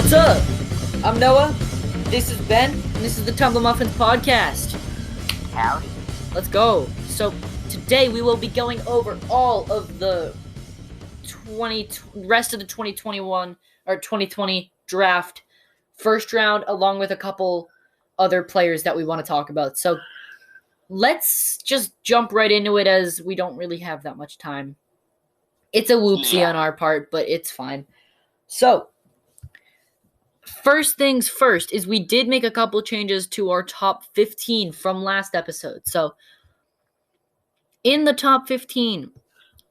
What's up? I'm Noah. This is Ben, and this is the Tumblin Muffins podcast. Howdy. Let's go. So today we will be going over all of the rest of the 2021 or 2020 draft first round, along with a couple other players that we want to talk about. So let's just jump right into it, as we don't really have that much time. It's a whoopsie on our part, but it's fine. So first things first is we did make a couple changes to our top 15 from last episode. So in the top 15,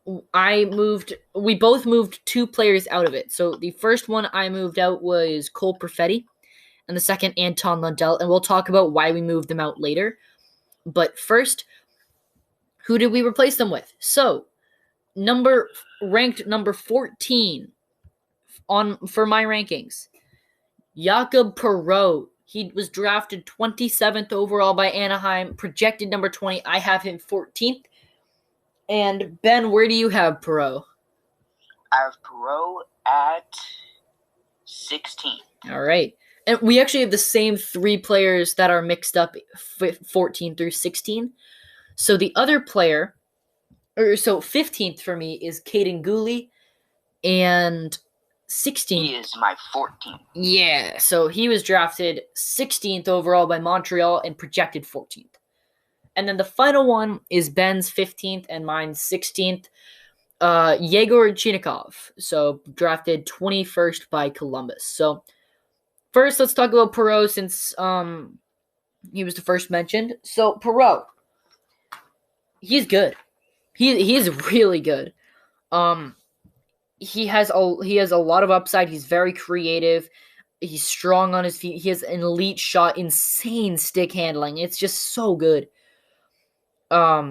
we both moved two players out of it. So the first one I moved out was Cole Perfetti, and the second Anton Lundell, and we'll talk about why we moved them out later. But first, who did we replace them with? So ranked number 14 for my rankings, Jakob Perreault. He was drafted 27th overall by Anaheim, projected number 20. I have him 14th. And Ben, where do you have Perreault? I have Perreault at 16. All right. And we actually have the same three players that are mixed up 14 through 16. So the other player, 15th for me is Caden Gooley, and 16th. He is my 14th. Yeah, so he was drafted 16th overall by Montreal and projected 14th. And then the final one is Ben's 15th and mine's 16th. Yegor Chinakhov, so drafted 21st by Columbus. So first, let's talk about Perreault, since he was the first mentioned. So Perreault, he's good. He is really good. He has a lot of upside. He's very creative. He's strong on his feet. He has an elite shot, insane stick handling. It's just so good.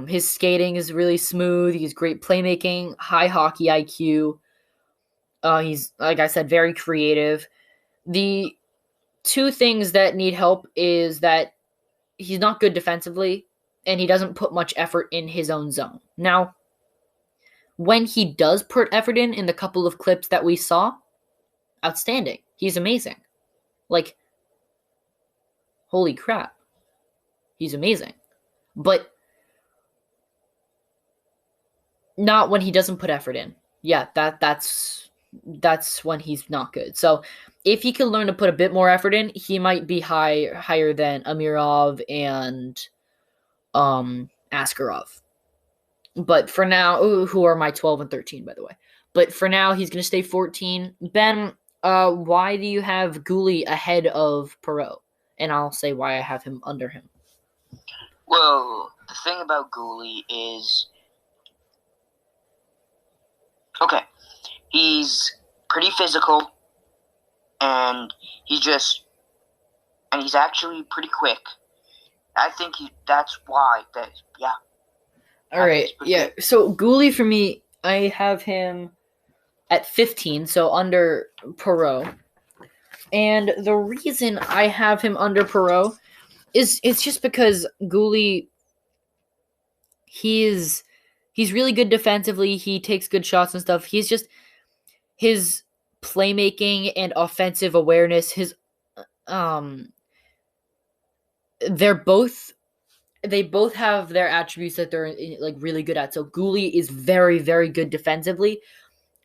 His skating is really smooth. He's great playmaking, high hockey IQ. He's, like I said, very creative. The two things that need help is that he's not good defensively, and he doesn't put much effort in his own zone. Now, when he does put effort in the couple of clips that we saw, outstanding. He's amazing. Like, holy crap. He's amazing. But not when he doesn't put effort in. Yeah, that's when he's not good. So if he can learn to put a bit more effort in, he might be higher than Amirov and Askarov. But for now, who are my 12 and 13, by the way. But for now, he's going to stay 14. Ben, why do you have Gooley ahead of Perreault? And I'll say why I have him under him. Well, the thing about Gooley is, okay, he's pretty physical, and he's actually pretty quick. I think that's why All right, yeah. So Gooley, for me, I have him at 15, so under Perreault. And the reason I have him under Perreault is it's just because Gooley, he's really good defensively. He takes good shots and stuff. He's just, his playmaking and offensive awareness, they both have their attributes that they're like really good at. So Gooley is very, very good defensively,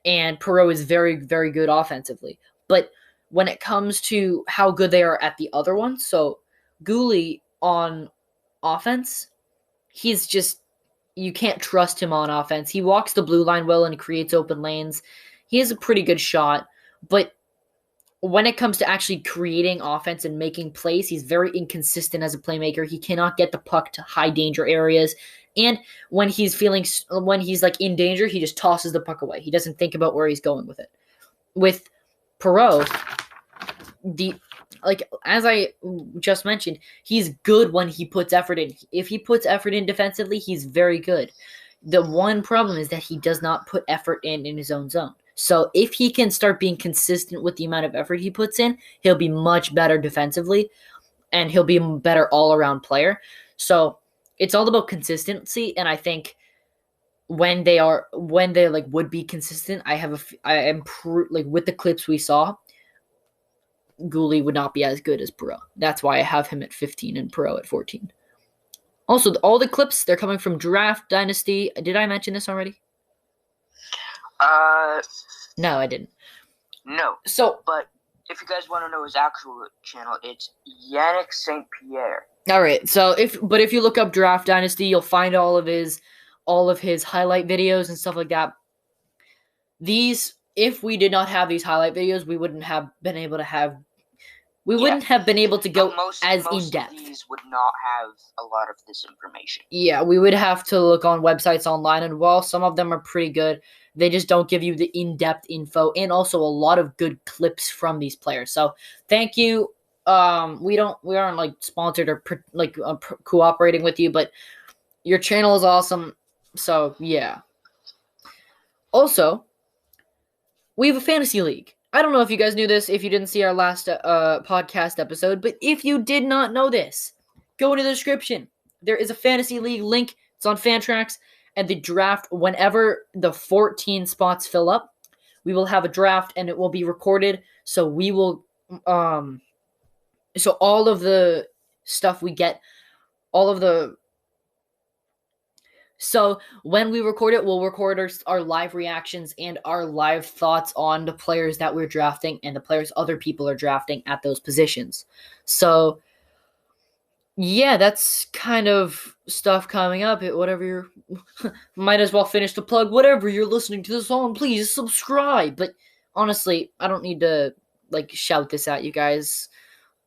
and Perreault is very, very good offensively. But when it comes to how good they are at the other one, so Gooley on offense, he's just, you can't trust him on offense. He walks the blue line well and creates open lanes. He has a pretty good shot, but when it comes to actually creating offense and making plays, he's very inconsistent as a playmaker. He cannot get the puck to high danger areas. And when he's like in danger, he just tosses the puck away. He doesn't think about where he's going with it. With Perreault, as I just mentioned, he's good when he puts effort in. If he puts effort in defensively, he's very good. The one problem is that he does not put effort in his own zone. So if he can start being consistent with the amount of effort he puts in, he'll be much better defensively, and he'll be a better all-around player. So it's all about consistency, and I think when they would be consistent, with the clips we saw, Gouli would not be as good as Perot. That's why I have him at 15 and Perot at 14. Also, all the clips, they're coming from Draft Dynasty. Did I mention this already? No, I didn't. No. So, but if you guys want to know his actual channel, it's Yannick St. Pierre. All right. So if you look up Draft Dynasty, you'll find all of his highlight videos and stuff like that. If we did not have these highlight videos, we wouldn't have been able to have. We wouldn't have been able to go as in depth. Of these would not have a lot of this information. Yeah, we would have to look on websites online, and while some of them are pretty good, they just don't give you the in-depth info and also a lot of good clips from these players. So thank you. We aren't like sponsored or cooperating with you, but your channel is awesome. So yeah. Also, we have a fantasy league. I don't know if you guys knew this, if you didn't see our last podcast episode, but if you did not know this, go into the description. There is a fantasy league link. It's on Fantrax, and the draft, whenever the 14 spots fill up, we will have a draft, and it will be recorded, so we will, so all of the stuff we get, so when we record it, we'll record our live reactions and our live thoughts on the players that we're drafting and the players other people are drafting at those positions. So, yeah, that's kind of stuff coming up. Might as well finish the plug. Whatever you're listening to this on, please subscribe. But honestly, I don't need to shout this at you guys.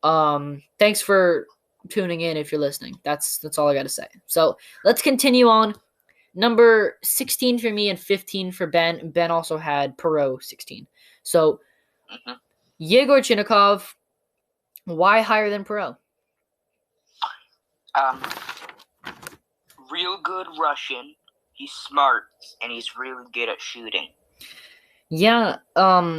Thanks for tuning in if you're listening. That's all I got to say. So let's continue on. Number 16 for me and 15 for Ben. Ben also had Perot 16. So Yegor Chinnikov, why higher than Perot? Real good Russian. He's smart and he's really good at shooting. Yeah,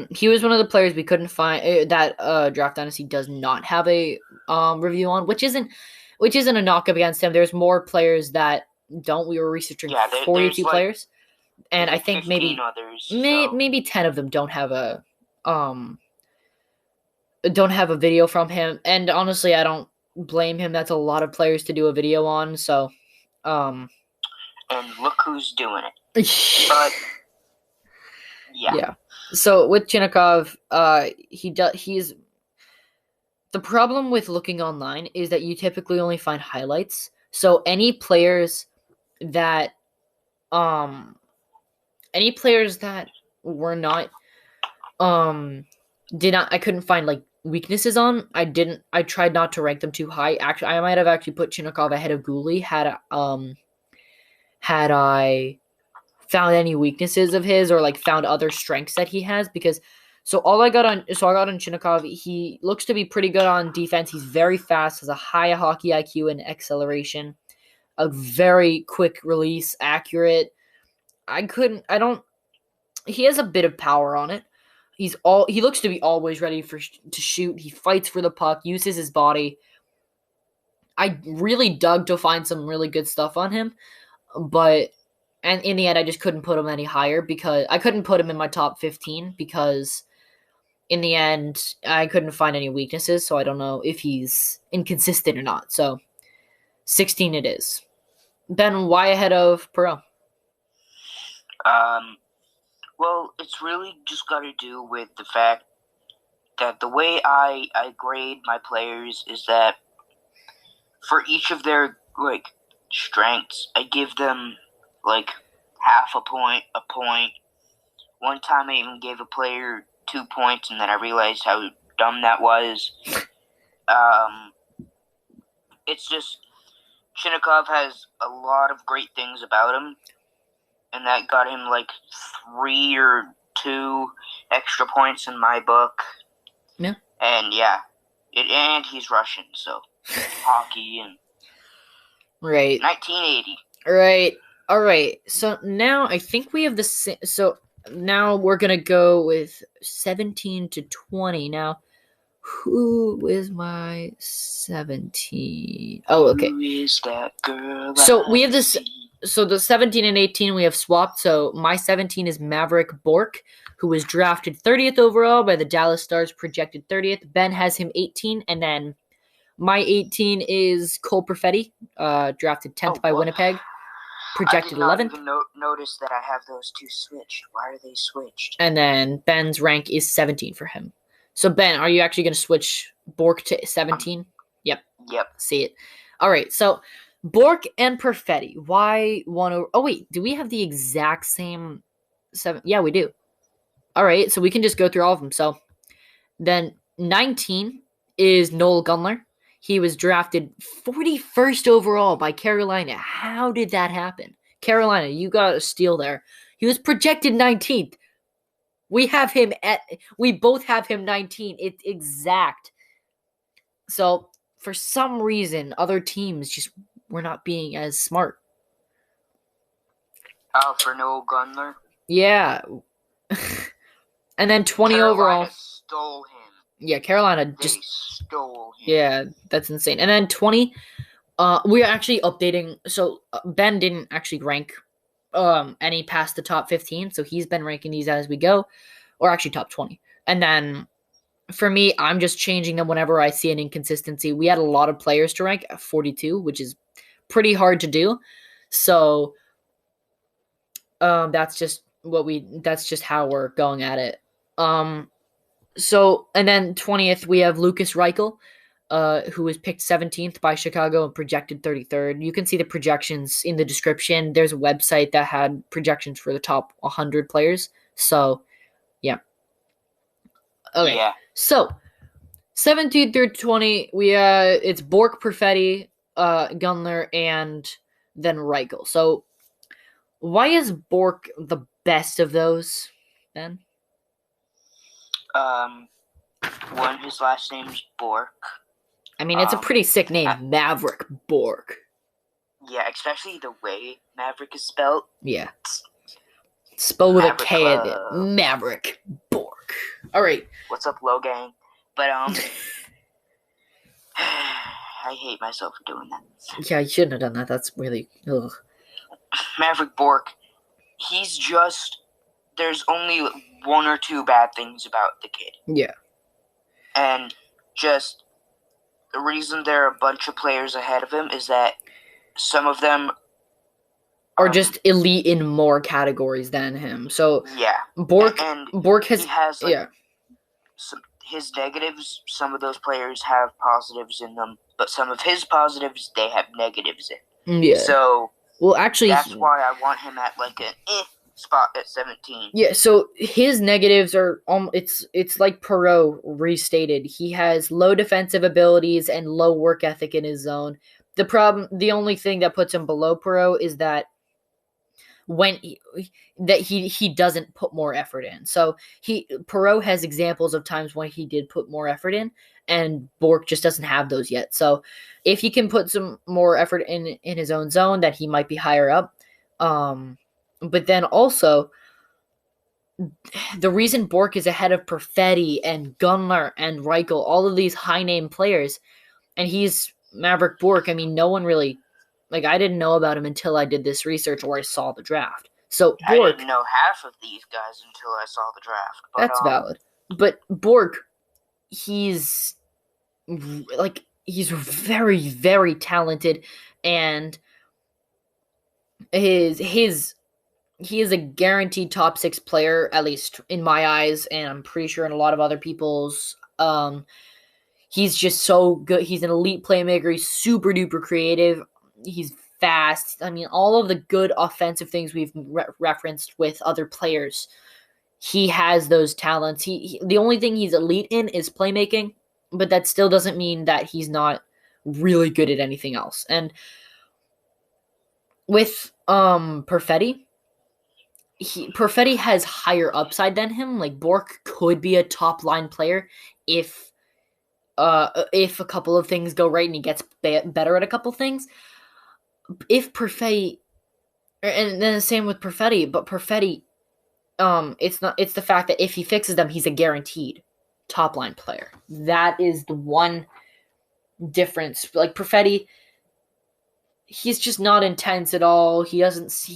he was one of the players we couldn't find that Draft Dynasty does not have a review on, which isn't a knock up against him. There's more players that don't. We were researching 42 players, and I think maybe others, maybe 10 of them don't have a video from him. And honestly, I don't blame him. That's a lot of players to do a video on. So, and look who's doing it. But yeah. So with Chinnikov, he's the problem with looking online is that you typically only find highlights. So any players that were not I couldn't find weaknesses on. I tried not to rank them too high. Actually, I might have actually put Chinnikov ahead of Gouli had I found any weaknesses of his or found other strengths that he has, because I got on Chinnikov. He looks to be pretty good on defense. He's very fast, has a high hockey IQ and acceleration, a very quick release, accurate. He has a bit of power on it. He looks to be always ready to shoot. He fights for the puck, uses his body. I really dug to find some really good stuff on him, and in the end, I just couldn't put him any higher because I couldn't put him in my top 15 because in the end, I couldn't find any weaknesses. So I don't know if he's inconsistent or not. So 16 it is. Ben, why ahead of Perot? Well, it's really just got to do with the fact that the way I grade my players is that for each of their strengths, I give them half a point, a point. One time I even gave a player 2 points, and then I realized how dumb that was. It's just Chinnikov has a lot of great things about him, and that got him 3 or 2 extra points in my book. Yeah. And and he's Russian, so hockey and right. 1980. Right. All right, so now I think we have the so now we're going to go with 17 to 20. Now, who is my 17? Oh, okay. Who is that girl? So we have this. So the 17 and 18 we have swapped. So my 17 is Maverick Bork, who was drafted 30th overall by the Dallas Stars, projected 30th. Ben has him 18, and then my 18 is Cole Perfetti, drafted 10th by Winnipeg, projected 11th. I did not even notice that I have those two switched. Why are they switched? And then Ben's rank is 17 for him. So, Ben, are you actually going to switch Bork to 17? Yep. See it. All right, so Bork and Perfetti. Why one over... Oh, wait, do we have the exact same 7? Yeah, we do. All right, so we can just go through all of them. So, then 19 is Noel Gunler. He was drafted 41st overall by Carolina. How did that happen? Carolina, you got a steal there. He was projected 19th. We both have him 19. It's exact. So, for some reason, other teams just were not being as smart. Oh, for Noel Gunler? Yeah. And then 20 Carolina overall. Stole him. Yeah, Carolina They stole him. Yeah, that's insane. And then 20, we're actually updating. So Ben didn't actually rank any past the top 15, so he's been ranking these as we go, or actually top 20. And then for me, I'm just changing them whenever I see an inconsistency. We had a lot of players to rank at 42, which is pretty hard to do. So that's just how we're going at it. So, and then 20th, we have Lucas Reichel, who was picked 17th by Chicago and projected 33rd. You can see the projections in the description. There's a website that had projections for the top 100 players. So, yeah. Okay. Yeah. So, 17 through 20, it's Bork, Perfetti, Gunler, and then Reichel. So, why is Bork the best of those, Ben? One, his last name's Bork. I mean, it's a pretty sick name, Maverick Bork. Yeah, especially the way Maverick is spelled. Yeah. Spelled with Maverick a K in it. Maverick Bork. All right. What's up, Low Gang? But, I hate myself for doing that. Yeah, you shouldn't have done that. That's really... Ugh. Maverick Bork, he's just... There's only one or two bad things about the kid. Yeah. And just the reason there are a bunch of players ahead of him is that some of them are just elite in more categories than him. So yeah, Bork has he has his negatives. Some of those players have positives in them, but some of his positives they have negatives in. Yeah. So actually, that's why I want him at like an spot at 17. Yeah, so his negatives are it's like Perreault restated. He has low defensive abilities and low work ethic in his zone. The only thing that puts him below Perreault is that he doesn't put more effort in. So Perreault has examples of times when he did put more effort in, and Bork just doesn't have those yet. So if he can put some more effort in his own zone, that he might be higher up. But then also, the reason Bork is ahead of Perfetti and Gunler and Reichel, all of these high-name players, and he's Maverick Bork, I mean, no one really, I didn't know about him until I did this research or I saw the draft. So Bork... I didn't know half of these guys until I saw the draft. But, that's valid. But Bork, he's very, very talented, and he is a guaranteed top 6 player, at least in my eyes, and I'm pretty sure in a lot of other people's. He's just so good. He's an elite playmaker. He's super duper creative. He's fast. I mean, all of the good offensive things we've referenced with other players, he has those talents. The only thing he's elite in is playmaking, but that still doesn't mean that he's not really good at anything else. And with Perfetti, Perfetti has higher upside than him. Bork could be a top line player if a couple of things go right and he gets better at a couple things. If Perfetti, and then the same with Perfetti, but Perfetti, it's the fact that if he fixes them, he's a guaranteed top line player. That is the one difference. Perfetti, he's just not intense at all. He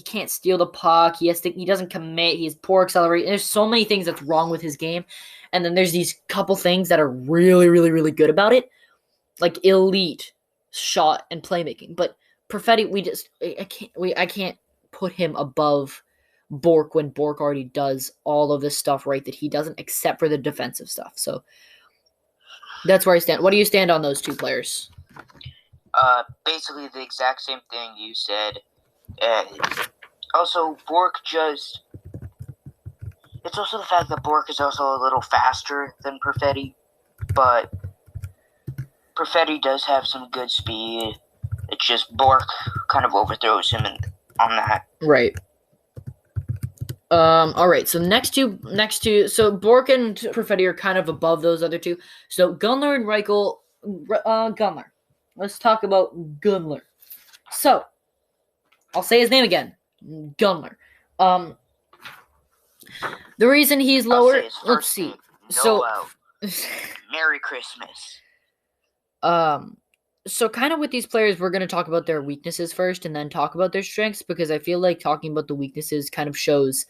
can't steal the puck. He doesn't commit. He has poor acceleration. There's so many things that's wrong with his game. And then there's these couple things that are really, really, really good about it. Like elite shot and playmaking. But Perfetti, I can't put him above Bork when Bork already does all of this stuff right that he doesn't, except for the defensive stuff. So that's where I stand. What do you stand on those two players? Basically the exact same thing you said. Also, Bork just... It's also the fact that Bork is also a little faster than Perfetti, but Perfetti does have some good speed. It's just Bork kind of overthrows him on that. Right. All right. So next two. So Bork and Perfetti are kind of above those other two. So Gunler and Reichel. Gunler. Let's talk about Gunler. So I'll say his name again. Gunler. The reason he's lower. Let's see. So Merry Christmas. So kind of with these players, we're going to talk about their weaknesses first and then talk about their strengths, because I feel like talking about the weaknesses kind of shows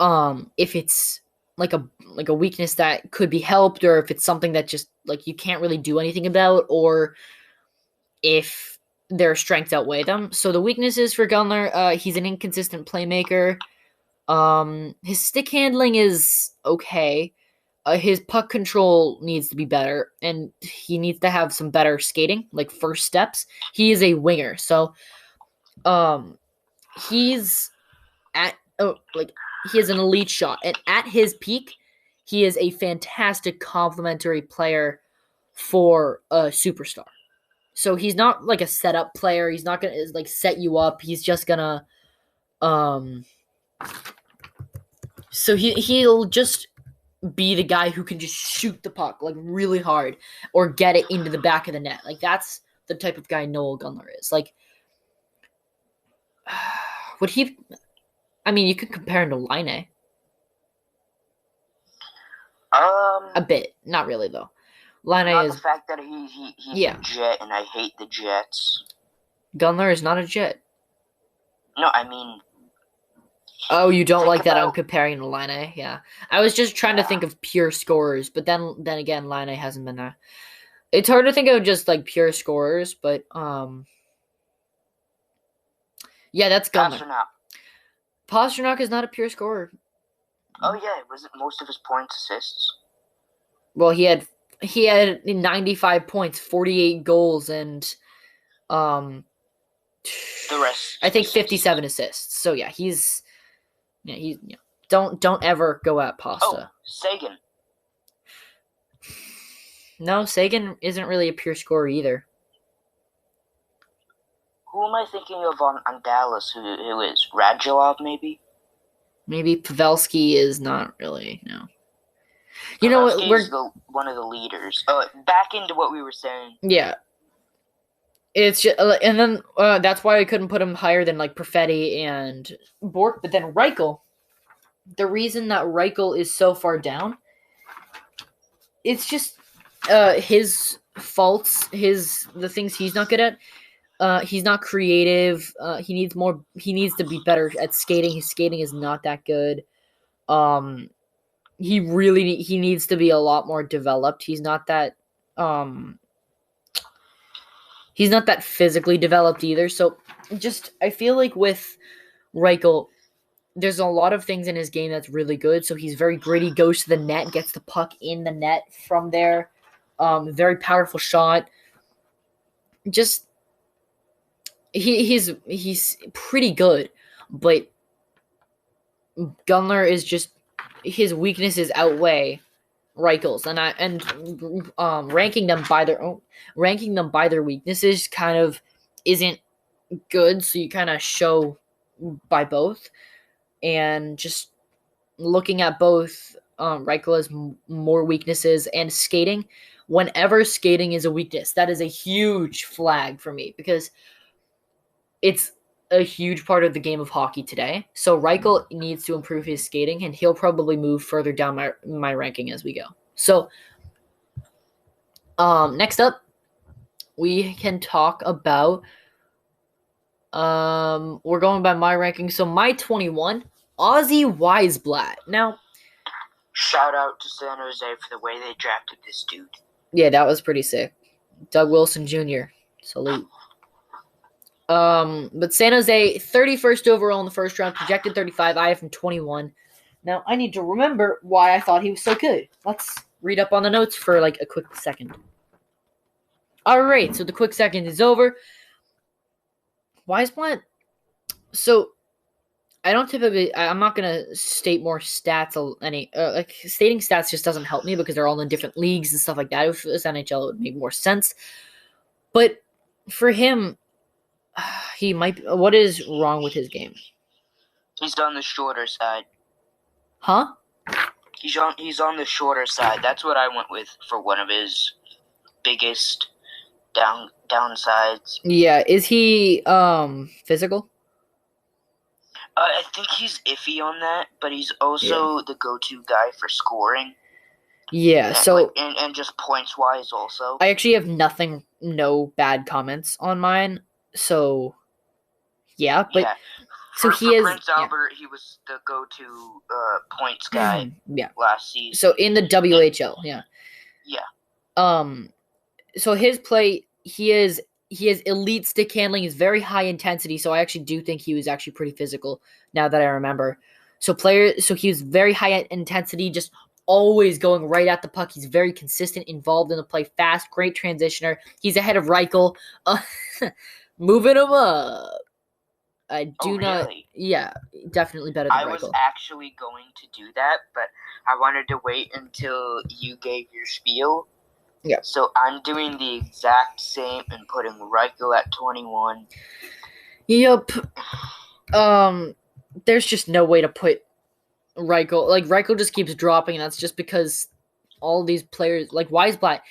if it's like a weakness that could be helped, or if it's something that just like you can't really do anything about, or if their strengths outweigh them. So the weaknesses for Gunler, he's an inconsistent playmaker. His stick handling is okay. His puck control needs to be better, and he needs to have some better skating, like first steps. He is a winger, so he's he has an elite shot, and at his peak, he is a fantastic complementary player for a superstar. So he's not like a setup player. He's not gonna like set you up. He's just gonna so he'll just be the guy who can just shoot the puck like really hard or get it into the back of the net. Like that's the type of guy Noel Gunler is. Like would he? I mean, you could compare him to Laine. A bit, not really though. Laine not is the fact that he's a Jet, and I hate the Jets. Gunler is not a Jet. No, I mean. Oh, you don't like that I'm comparing to Laine? Yeah, I was just trying to think of pure scorers, but then again, Laine hasn't been there. It's hard to think of just like pure scorers, but yeah, that's Gunler. Pastrnak is not a pure scorer. Oh yeah, was it most of his points assists? Well, he had 95 points, 48 goals, and the rest. I think 57 assists. So yeah, don't ever go at Pasta. Oh, Sagan. No, Sagan isn't really a pure scorer either. Who am I thinking of on Dallas? Who is Radulov? Maybe Pavelski is not really, no. You know what? We're one of the leaders. Back into what we were saying. Yeah. It's just, and then that's why I couldn't put him higher than like Perfetti and Bork. But then Reichel, the reason that Reichel is so far down, it's just his faults, the things he's not good at. He's not creative. He needs to be better at skating. His skating is not that good. He needs to be a lot more developed. He's not that physically developed either. So I feel like with Reichel, there's a lot of things in his game that's really good. So he's very gritty, goes to the net, gets the puck in the net from there. Very powerful shot. Just he's pretty good, but Gunler is just his weaknesses outweigh Reichel's, and ranking them by their weaknesses kind of isn't good. So you kind of show by both, and just looking at both, Reichel has more weaknesses and skating. Whenever skating is a weakness, that is a huge flag for me because it's a huge part of the game of hockey today. So Reichel needs to improve his skating, and he'll probably move further down my ranking as we go. So next up, we can talk about We're going by my ranking. So my 21, Ozzy Weisblatt. Now, Shout out to San Jose for the way they drafted this dude. yeah, that was pretty sick. Doug Wilson Jr. Salute. But San Jose, 31st overall in the first round, projected 35. I have him 21. Now, I need to remember why I thought he was so good. Let's read up on the notes for like a quick second. All right, so the quick second is over. Weisblatt. So, I'm not gonna state more stats. Like stating stats just doesn't help me because they're all in different leagues and stuff like that. If it was NHL, it would make more sense. But for him, he might. What is wrong with his game? He's on the shorter side. Huh? He's on the shorter side. That's what I went with for one of his biggest downsides. Yeah. Is he physical? I think he's iffy on that, but he's also the go-to guy for scoring. Yeah. And just points wise also. I actually have no bad comments on mine. So yeah, but. Yeah. For Prince Albert, he was the go-to points guy last season. So in the WHL, yeah. So his play, he has elite stick handling, is very high intensity, so I actually do think he was actually pretty physical now that I remember. So he was very high intensity, just always going right at the puck. He's very consistent, involved in the play, fast, great transitioner. He's ahead of Reichel. Moving him up. I do not. Really? Yeah, definitely better than Reichel. I was actually going to do that, but I wanted to wait until you gave your spiel. Yeah. So I'm doing the exact same and putting Reichel at 21. Yep. There's just no way to put Reichel. Like, Reichel just keeps dropping, and that's just because all these players, like Weisblatt,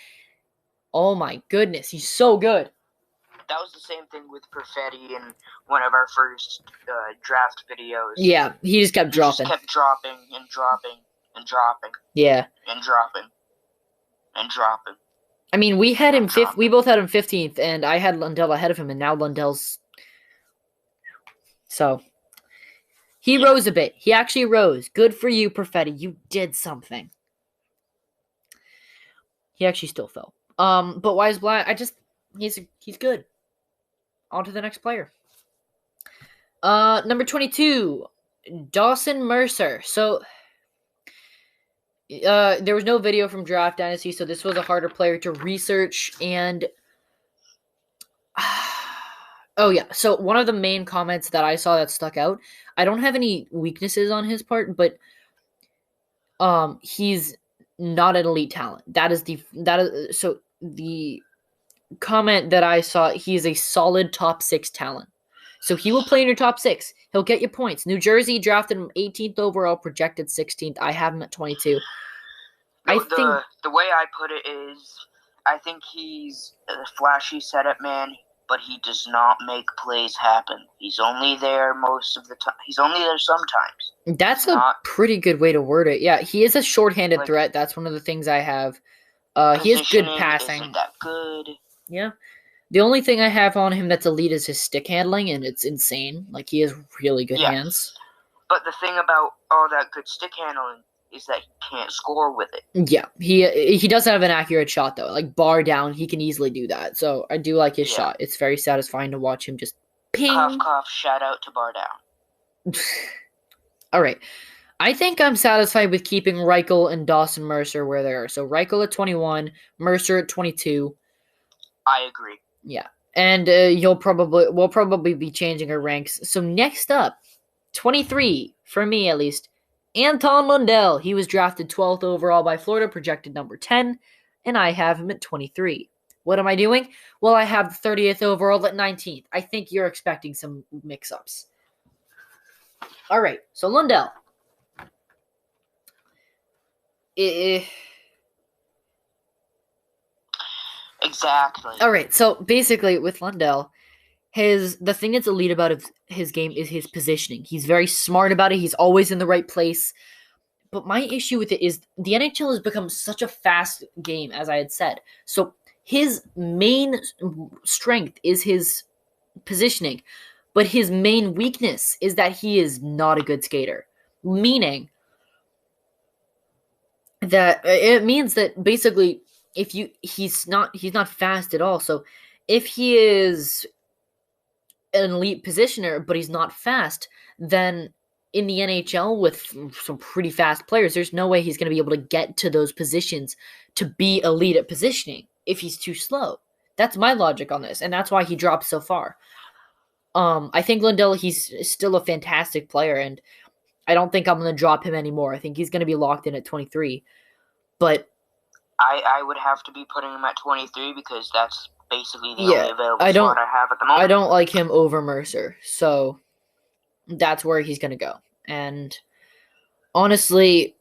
oh my goodness, he's so good. That was the same thing with Perfetti in one of our first draft videos. Yeah, he just kept dropping. Just kept dropping and dropping and dropping. Yeah. And dropping. And dropping. I mean, we had him we both had him 15th, and I had Lundell ahead of him, and now Lundell's. So he rose a bit. He actually rose. Good for you, Perfetti. You did something. He actually still fell. But Weisblatt, he's good. On to the next player. Number 22, Dawson Mercer. So, there was no video from Draft Dynasty, so this was a harder player to research. And, oh yeah, so one of the main comments that I saw that stuck out, I don't have any weaknesses on his part, but he's not an elite talent. So the comment that I saw, he is a solid top 6 talent. So he will play in your top 6. He'll get you points. New Jersey drafted him 18th overall, projected 16th. I have him at 22. The way I put it is, I think he's a flashy setup man, but he does not make plays happen. He's only there most of the time. He's only there sometimes. That's pretty good way to word it. Yeah, he is a short-handed threat. That's one of the things I have. He has good passing. Isn't that good? Yeah. The only thing I have on him that's elite is his stick handling, and it's insane. Like, he has really good hands. But the thing about all that good stick handling is that he can't score with it. Yeah. He doesn't have an accurate shot, though. Like, bar down, he can easily do that. So, I do like his shot. It's very satisfying to watch him just ping. Cough, cough, shout out to bar down. All right. I think I'm satisfied with keeping Reichel and Dawson Mercer where they are. So, Reichel at 21, Mercer at 22. I agree. Yeah, and we'll probably be changing our ranks. So next up, 23 for me at least, Anton Lundell. He was drafted 12th overall by Florida, projected number 10, and I have him at 23. What am I doing? Well, I have the 30th overall at 19th. I think you're expecting some mix-ups. All right, so Lundell. Exactly. All right, so basically with Lundell, the thing that's elite about his game is his positioning. He's very smart about it. He's always in the right place. But my issue with it is the NHL has become such a fast game, as I had said. So his main strength is his positioning. But his main weakness is that he is not a good skater. Meaning that it means that basically he's not fast at all. So if he is an elite positioner, but he's not fast, then in the NHL with some pretty fast players, there's no way he's going to be able to get to those positions to be elite at positioning if he's too slow. That's my logic on this, and that's why he dropped so far. I think Lundell, he's still a fantastic player, and I don't think I'm going to drop him anymore. I think he's going to be locked in at 23. But I would have to be putting him at 23 because that's basically the only available slot I have at the moment. I don't like him over Mercer, so that's where he's going to go. And honestly,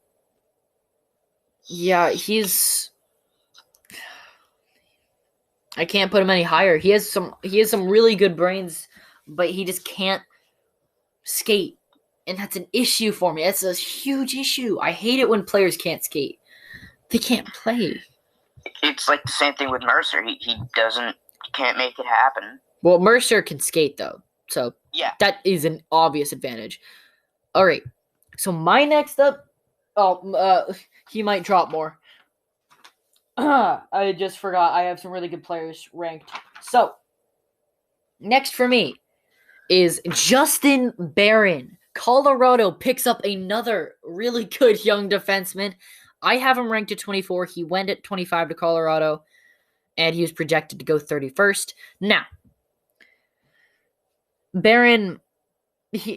yeah, I can't put him any higher. He has some really good brains, but he just can't skate. And that's an issue for me. That's a huge issue. I hate it when players can't skate. They can't play. It's like the same thing with Mercer. He can't make it happen. Well, Mercer can skate, though. So yeah, that is an obvious advantage. All right. So my next up, he might drop more. I just forgot. I have some really good players ranked. So next for me is Justin Barron. Colorado picks up another really good young defenseman. I have him ranked at 24. He went at 25 to Colorado, and he was projected to go 31st. Now, Barron,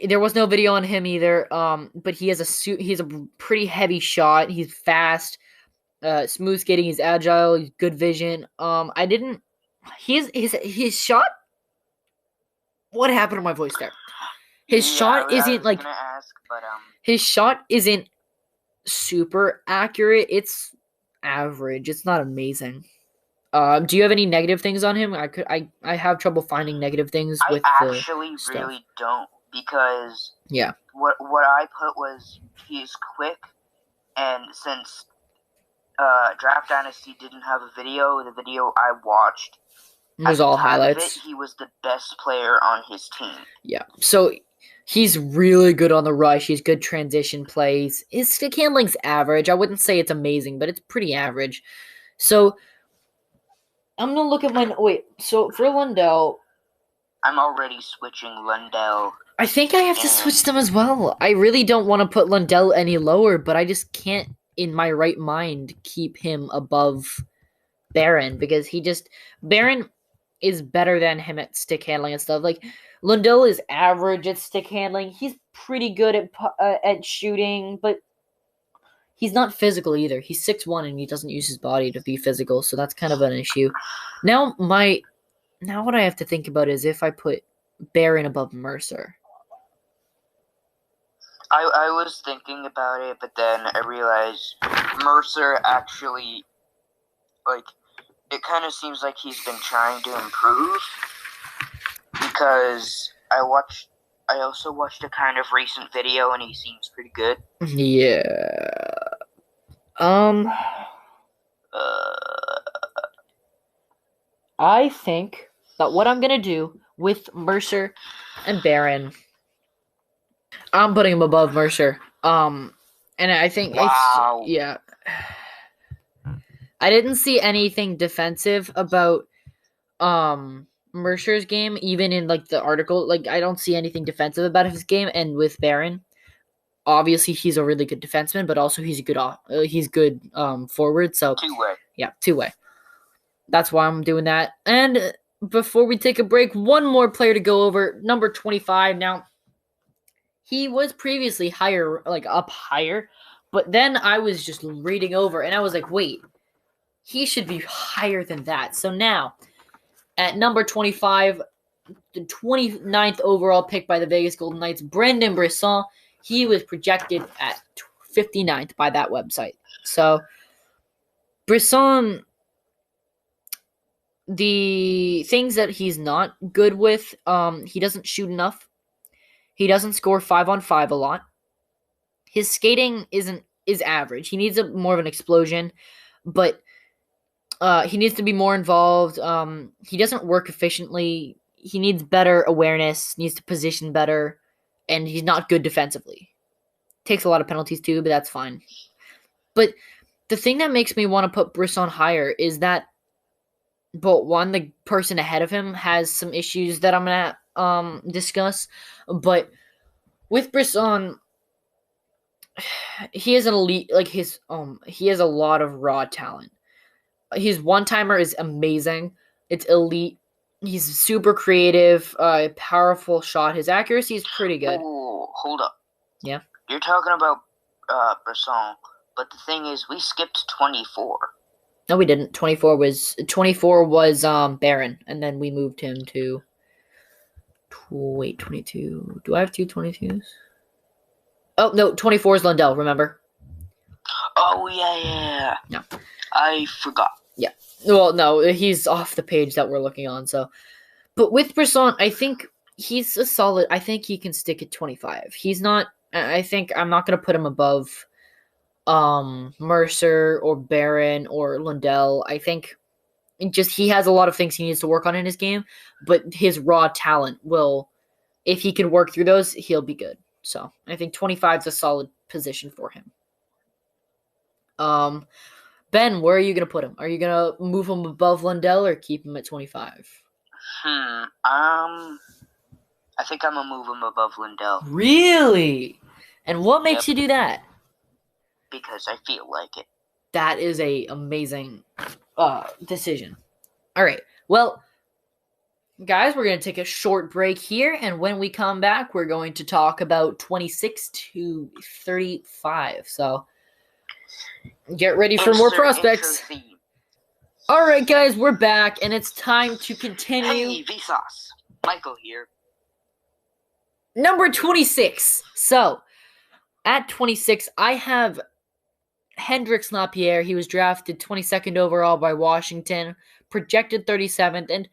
there was no video on him either, but he has a pretty heavy shot. He's fast, smooth skating. He's agile. He's good vision. His shot. What happened to my voice there? His shot isn't like. His shot isn't super accurate. It's average. It's not amazing. Do you have any negative things on him? I have trouble finding negative things with I actually really don't, because what I put was he's quick, and since Draft Dynasty didn't have a video, the video I watched was all highlights. He was the best player on his team. Yeah. So he's really good on the rush. He's good transition plays. His stick handling's average. I wouldn't say it's amazing, but it's pretty average. So I'm going to look at so for Lundell, I'm already switching Lundell. I think I have to switch them as well. I really don't want to put Lundell any lower, but I just can't, in my right mind, keep him above Barron, because Barron is better than him at stick handling and stuff. Like, Lundell is average at stick handling. He's pretty good at shooting, but he's not physical either. He's 6'1", and he doesn't use his body to be physical, so that's kind of an issue. Now what I have to think about is if I put Barron above Mercer. I was thinking about it, but then I realized Mercer actually, it kind of seems like he's been trying to improve, because I also watched a kind of recent video, and he seems pretty good. Yeah. I think that what I'm gonna do with Mercer and Barron, I'm putting him above Mercer. And I think wow. I didn't see anything defensive about Mercer's game, even in the article. I don't see anything defensive about his game. And with Barron, obviously he's a really good defenseman, but also he's good forward. So two-way. Yeah, two-way. That's why I'm doing that. And before we take a break, one more player to go over, number 25. Now, he was previously up higher, but then I was just reading over, and I was like, wait, he should be higher than that. So now, at number 25, the 29th overall pick by the Vegas Golden Knights, Brendan Brisson. He was projected at 59th by that website. So, Brisson, the things that he's not good with, he doesn't shoot enough. He doesn't score 5-on-5 a lot. His skating is average. He needs more of an explosion, but he needs to be more involved. He doesn't work efficiently. he needs better awareness, needs to position better, and he's not good defensively. Takes a lot of penalties too, but that's fine. But the thing that makes me want to put Brisson higher is that, but one, the person ahead of him has some issues that I'm gonna discuss. But with Brisson, he is an elite, like he has a lot of raw talent. His one-timer is amazing. It's elite. He's super creative, powerful shot. His accuracy is pretty good. Oh, hold up. Yeah. You're talking about Brisson, but the thing is, we skipped 24. No, we didn't. 24 was Barron, and then we moved him to 22. Do I have two 22s? Oh, no, 24 is Lundell, remember? Oh, yeah. No. I forgot. Yeah. Well, no, he's off the page that we're looking on, so. But with Brisson, I think he's a solid, I think he can stick at 25. He's not, I think I'm not going to put him above Mercer or Barron or Lundell. I think just he has a lot of things he needs to work on in his game, but his raw talent will, if he can work through those, he'll be good. So I think 25 is a solid position for him. Ben, where are you gonna put him? Are you gonna move him above Lundell or keep him at 25? I think I'm gonna move him above Lundell. Really? And what makes you do that? Because I feel like it. That is a amazing decision. All right. Well, guys, we're going to take a short break here, and when we come back, we're going to talk about 26 to 35. So, get ready for more prospects. All right, guys, we're back, and it's time to continue. Hey, Vsauce. Michael here. Number 26. So, at 26, I have Hendrix Lapierre. He was drafted 22nd overall by Washington, projected 37th, and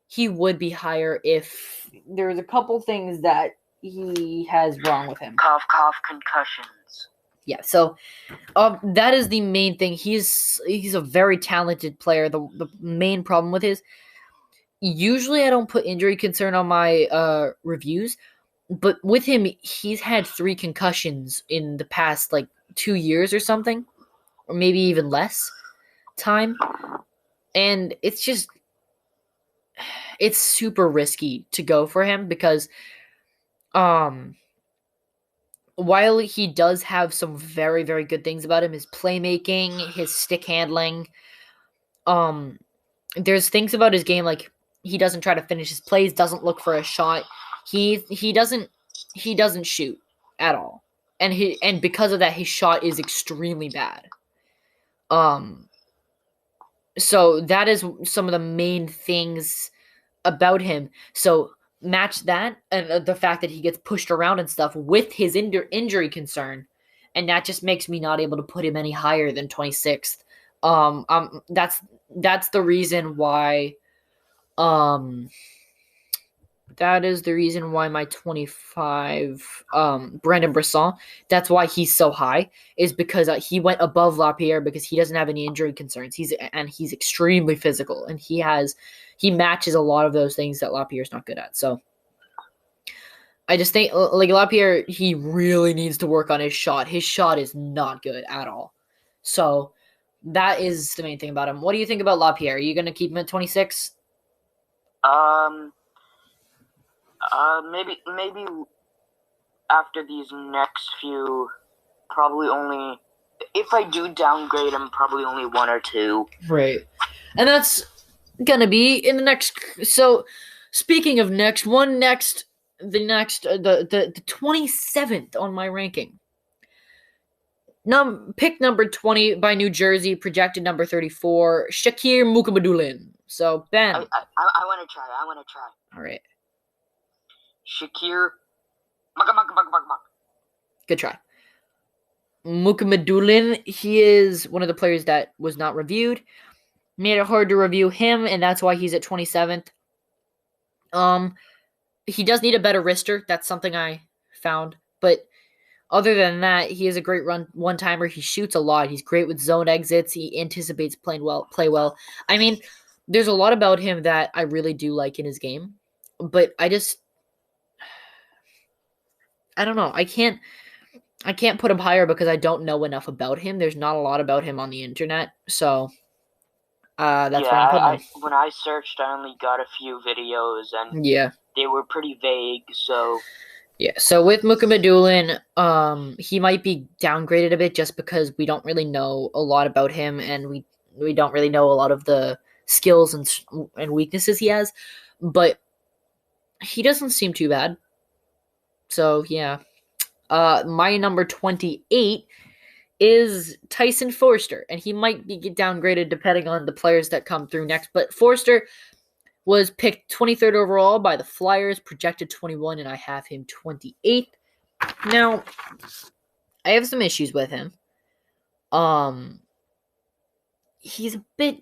he would be higher if there's a couple things that he has wrong with him. Cough, cough, concussions. Yeah, so that is the main thing. He's a very talented player. The main problem with his, usually I don't put injury concern on my reviews, but with him, he's had 3 concussions in the past, 2 years or something, or maybe even less time. And it's super risky to go for him because while he does have some very, very good things about him, his playmaking, his stick handling, there's things about his game, like he doesn't try to finish his plays, doesn't look for a shot. He doesn't shoot at all. And because of that, his shot is extremely bad. So that is some of the main things about him. So match that and the fact that he gets pushed around and stuff with his injury concern, and that just makes me not able to put him any higher than 26th. That's the reason why. That is the reason why my 25, Brandon Brisson, that's why he's so high, is because he went above Lapierre because he doesn't have any injury concerns. He's extremely physical, and he matches a lot of those things that Lapierre's not good at. So I just think, Lapierre, he really needs to work on his shot. His shot is not good at all. So that is the main thing about him. What do you think about Lapierre? Are you going to keep him at 26? Maybe after these next few, probably only, if I do downgrade him, probably only 1 or 2. Right. And that's gonna be in the next, so speaking of the 27th on my ranking. Pick number 20 by New Jersey, projected number 34, Shakir Mukhamadullin. So, Ben. I want to try. All right. Shakir. Good try. Mukhamadullin, he is one of the players that was not reviewed. Made it hard to review him, and that's why he's at 27th. He does need a better wrister. That's something I found. But other than that, he is a great one-timer. He shoots a lot. He's great with zone exits. He anticipates play well. I mean, there's a lot about him that I really do like in his game, but I don't know. I can't put him higher because I don't know enough about him. There's not a lot about him on the internet, so that's where I'm putting him. When I searched, I only got a few videos, and Yeah, they were pretty vague. So yeah. So with Mukamadulin, he might be downgraded a bit just because we don't really know a lot about him, and we don't really know a lot of the skills and weaknesses he has, but he doesn't seem too bad. So yeah. My number 28 is Tyson Forster, and he might be downgraded depending on the players that come through next. But Forster was picked 23rd overall by the Flyers, projected 21, and I have him 28th. Now, I have some issues with him. He's a bit...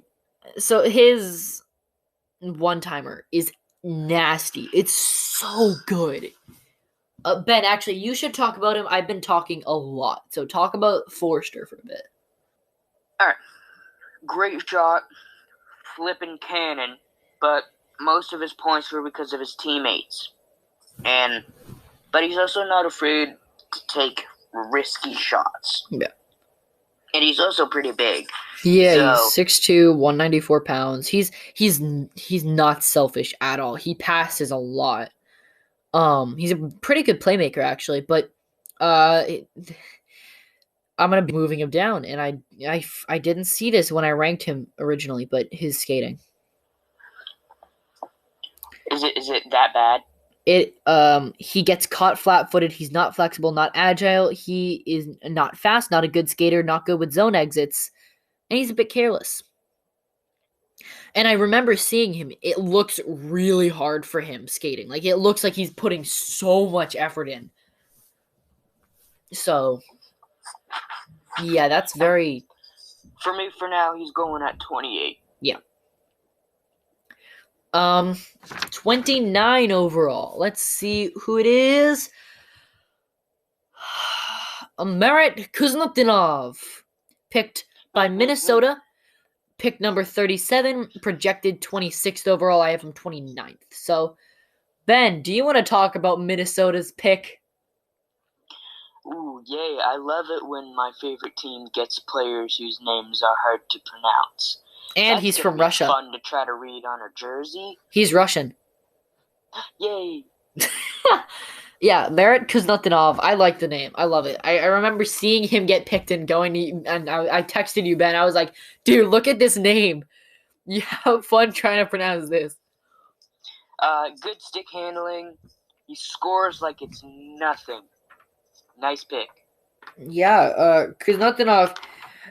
So his one-timer is nasty. It's so good. Ben, actually, you should talk about him. I've been talking a lot. So talk about Forster for a bit. All right. Great shot, flipping cannon, but most of his points were because of his teammates. But he's also not afraid to take risky shots. Yeah. And he's also pretty big. Yeah, he's 6'2", 194 pounds. He's not selfish at all. He passes a lot. He's a pretty good playmaker actually, but I'm gonna be moving him down, and I didn't see this when I ranked him originally, but his skating. Is it that bad? He gets caught flat-footed. He's not flexible, not agile. He is not fast, not a good skater, not good with zone exits, and he's a bit careless. And I remember seeing him. It looks really hard for him skating. Like, it looks like he's putting so much effort in. So, yeah, that's very... For me, for now, he's going at 28. Yeah. 29 overall. Let's see who it is. Merit Kuznetsov, picked by Minnesota. Pick number 37, projected 26th overall. I have him 29th. So, Ben, do you want to talk about Minnesota's pick? Ooh, yay. I love it when my favorite team gets players whose names are hard to pronounce. And he's from Russia. Fun to try to read on a jersey. He's Russian. Yay. Yeah, Merit Kuznetsov. I like the name. I love it. I remember seeing him get picked and going, and I texted you, Ben. I was like, dude, look at this name. You have fun trying to pronounce this. Good stick handling. He scores like it's nothing. Nice pick. Yeah, Kuznetsov.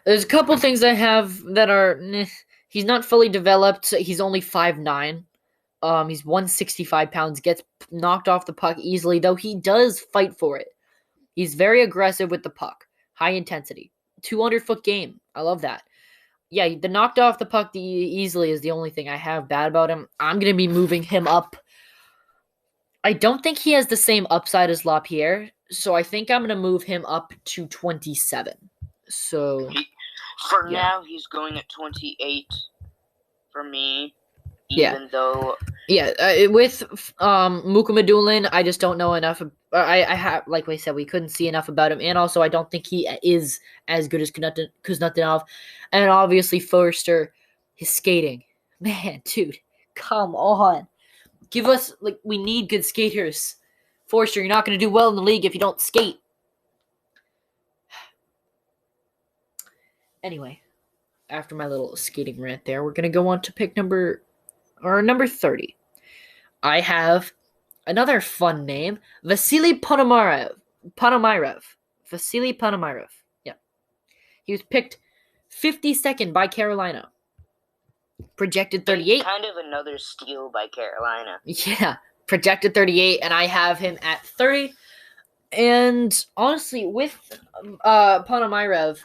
There's a couple things I have that are... He's not fully developed. He's only 5'9". He's 165 pounds, gets knocked off the puck easily, though he does fight for it. He's very aggressive with the puck. High intensity. 200-foot game. I love that. Yeah, the knocked off the puck easily is the only thing I have bad about him. I'm going to be moving him up. I don't think he has the same upside as Lafreniere, so I think I'm going to move him up to 27. So... For now, he's going at 28 for me. Even though... Yeah, with Mukamadulin, I just don't know enough. I have, like we said, we couldn't see enough about him. And also, I don't think he is as good as Kuznetsov. And obviously, Forster, his skating. Man, dude, come on. Give us, we need good skaters. Forster, you're not going to do well in the league if you don't skate. Anyway, after my little skating rant there, we're going to go on to pick number 30. I have another fun name, Vasily Ponomarev. Vasily Ponomarev. Yeah. He was picked 52nd by Carolina. Projected 38. Kind of another steal by Carolina. Yeah. Projected 38, and I have him at 30. And honestly, with Ponomarev,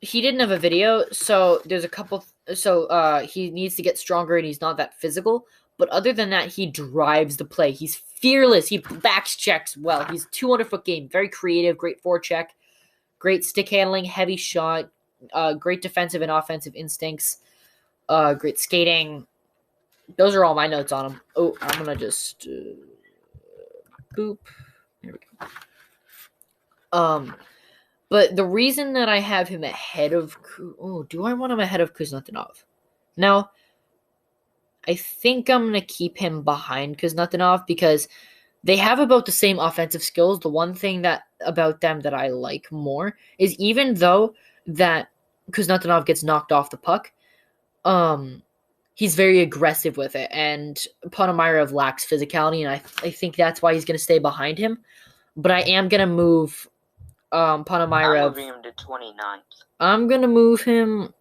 he didn't have a video, so there's a couple... So he needs to get stronger, and he's not that physical. But other than that, he drives the play. He's fearless. He back checks well. He's 200-foot game. Very creative. Great forecheck. Great stick handling. Heavy shot. great defensive and offensive instincts, great skating. Those are all my notes on him. Oh, I'm going to just boop. There we go. But the reason that I have him ahead of... do I want him ahead of Kuznetsov? Now, I think I'm going to keep him behind Kuznetsov because they have about the same offensive skills. The one thing that about them that I like more is even though that Kuznetsov gets knocked off the puck, he's very aggressive with it, and Ponomarev lacks physicality, and I think that's why he's going to stay behind him. But I am going to move Ponomarev. I'm moving him to 29th. I'm going to move him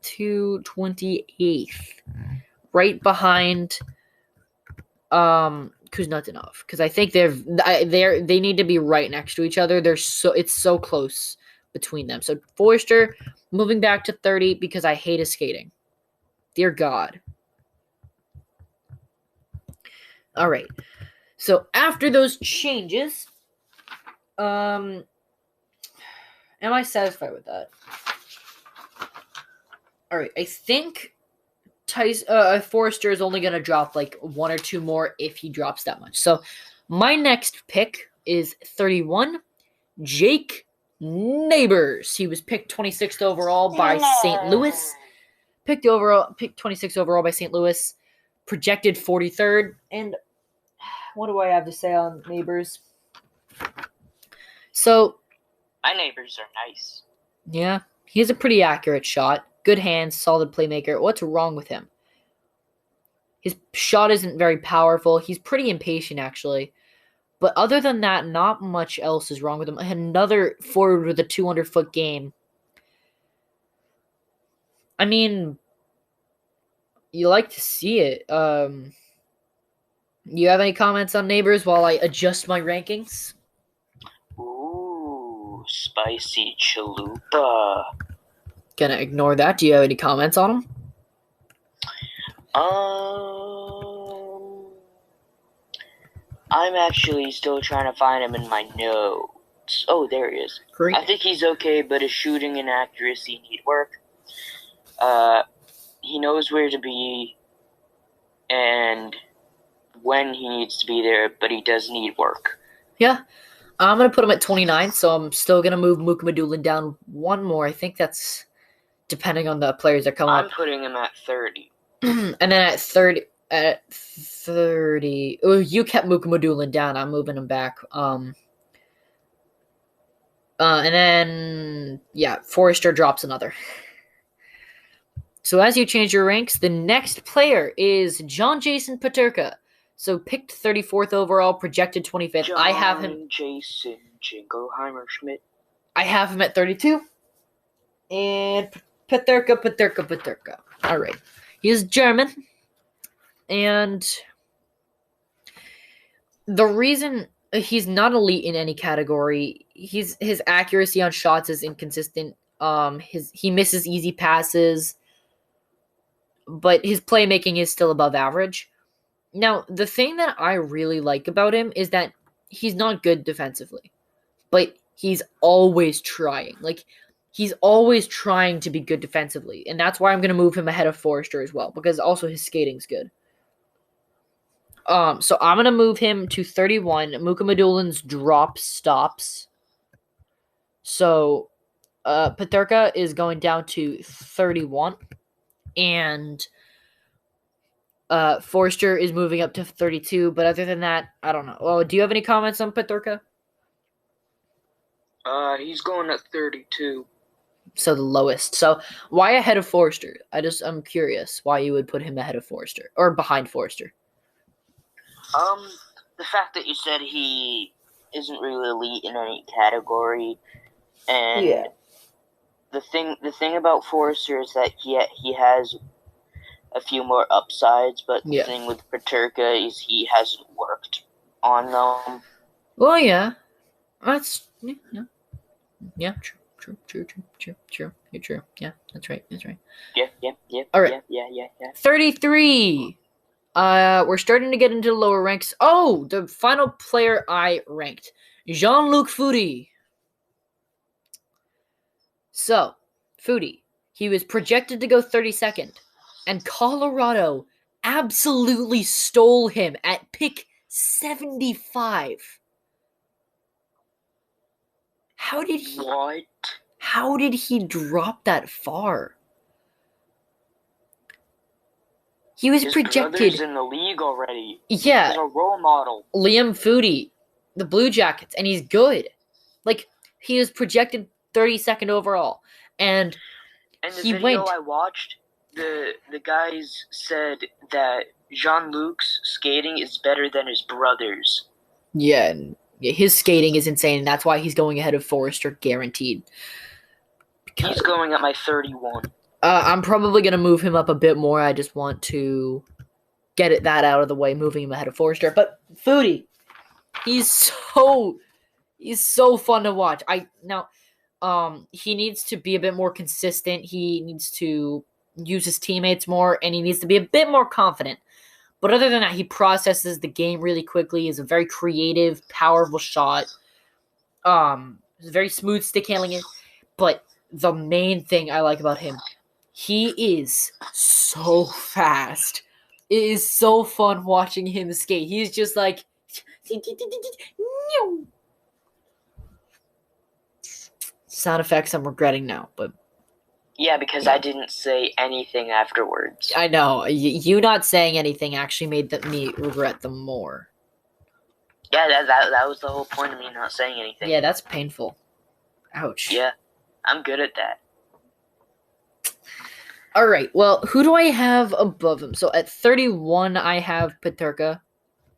to 28th, right behind Kuznetsov, because I think they need to be right next to each other. It's so close between them. So Forster moving back to 30 because I hate his skating. Dear God. All right. So after those changes, am I satisfied with that? All right. I think Forrester is only going to drop like one or two more if he drops that much. So my next pick is 31, Jake Neighbors. He was picked 26th overall by St. Louis. Picked 26th overall by St. Louis. Projected 43rd. And what do I have to say on Neighbors? So, my neighbors are nice. Yeah, he has a pretty accurate shot. Good hands, solid playmaker. What's wrong with him? His shot isn't very powerful. He's pretty impatient, actually. But other than that, not much else is wrong with him. Another forward with a 200-foot game. I mean, you like to see it. You have any comments on Neighbors while I adjust my rankings? Ooh, spicy chalupa. Gonna ignore that. Do you have any comments on him? I'm actually still trying to find him in my notes. Oh, there he is. Great. I think he's okay, but his shooting and accuracy need work. He knows where to be and when he needs to be there, but he does need work. Yeah. I'm going to put him at 29, so I'm still going to move Mukhamadullin down one more. I think that's depending on the players that come up. I'm putting him at 30. And then at 30, oh, you kept Mukhamadullin down. I'm moving him back. And then, Forrester drops another. So as you change your ranks, the next player is John Jason Peterka. So picked 34th overall, projected 25th. I have him. Jason Jingleheimer Schmidt. I have him at 32. And Peterka. All right. He is German. And the reason he's not elite in any category, his accuracy on shots is inconsistent. He misses easy passes, but his playmaking is still above average. Now, the thing that I really like about him is that he's not good defensively, but he's always trying. Like, he's always trying to be good defensively, and that's why I'm going to move him ahead of Forrester as well, because also his skating's good. So I'm going to move him to 31. Mukhamadulin's drop stops. So Peterka is going down to 31, and Forrester is moving up to 32, but other than that, I don't know. Oh, do you have any comments on Peterka? He's going at 32. So the lowest. So why ahead of Forrester? I'm curious why you would put him ahead of Forrester or behind Forrester. The fact that you said he isn't really elite in any category, and the thing about Forrester is that he has a few more upsides, but the thing with Peterka is he hasn't worked on them. Well, yeah. That's true. You're true. Yeah, that's right. Yeah. All right. Yeah. 33. We're starting to get into the lower ranks. Oh, the final player I ranked, Jean-Luc Foudy. So, Foodie. He was projected to go 32nd. And Colorado absolutely stole him at pick 75. How did he... What? How did he drop that far? He was His projected... brother's in the league already. Yeah. He's a role model. Liam Foodie, the Blue Jackets, and he's good. Like, he was projected 32nd overall. And the he video went... I watched, the guys said that Jean-Luc's skating is better than his brother's. Yeah, and his skating is insane, and that's why he's going ahead of Forrester, guaranteed. He's going at my 31. I'm probably going to move him up a bit more. I just want to get that out of the way, moving him ahead of Forrester. But Foodie, he's so fun to watch. He needs to be a bit more consistent. He needs to use his teammates more, and he needs to be a bit more confident. But other than that, he processes the game really quickly. He's a very creative, powerful shot. Very smooth stick handling. But the main thing I like about him, he is so fast. It is so fun watching him skate. He's just like... Sound effects I'm regretting now, but... Yeah, because I didn't say anything afterwards. I know. You not saying anything actually made me regret them more. Yeah, that was the whole point of me not saying anything. Yeah, that's painful. Ouch. Yeah, I'm good at that. All right, well, who do I have above him? So at 31, I have Peterka.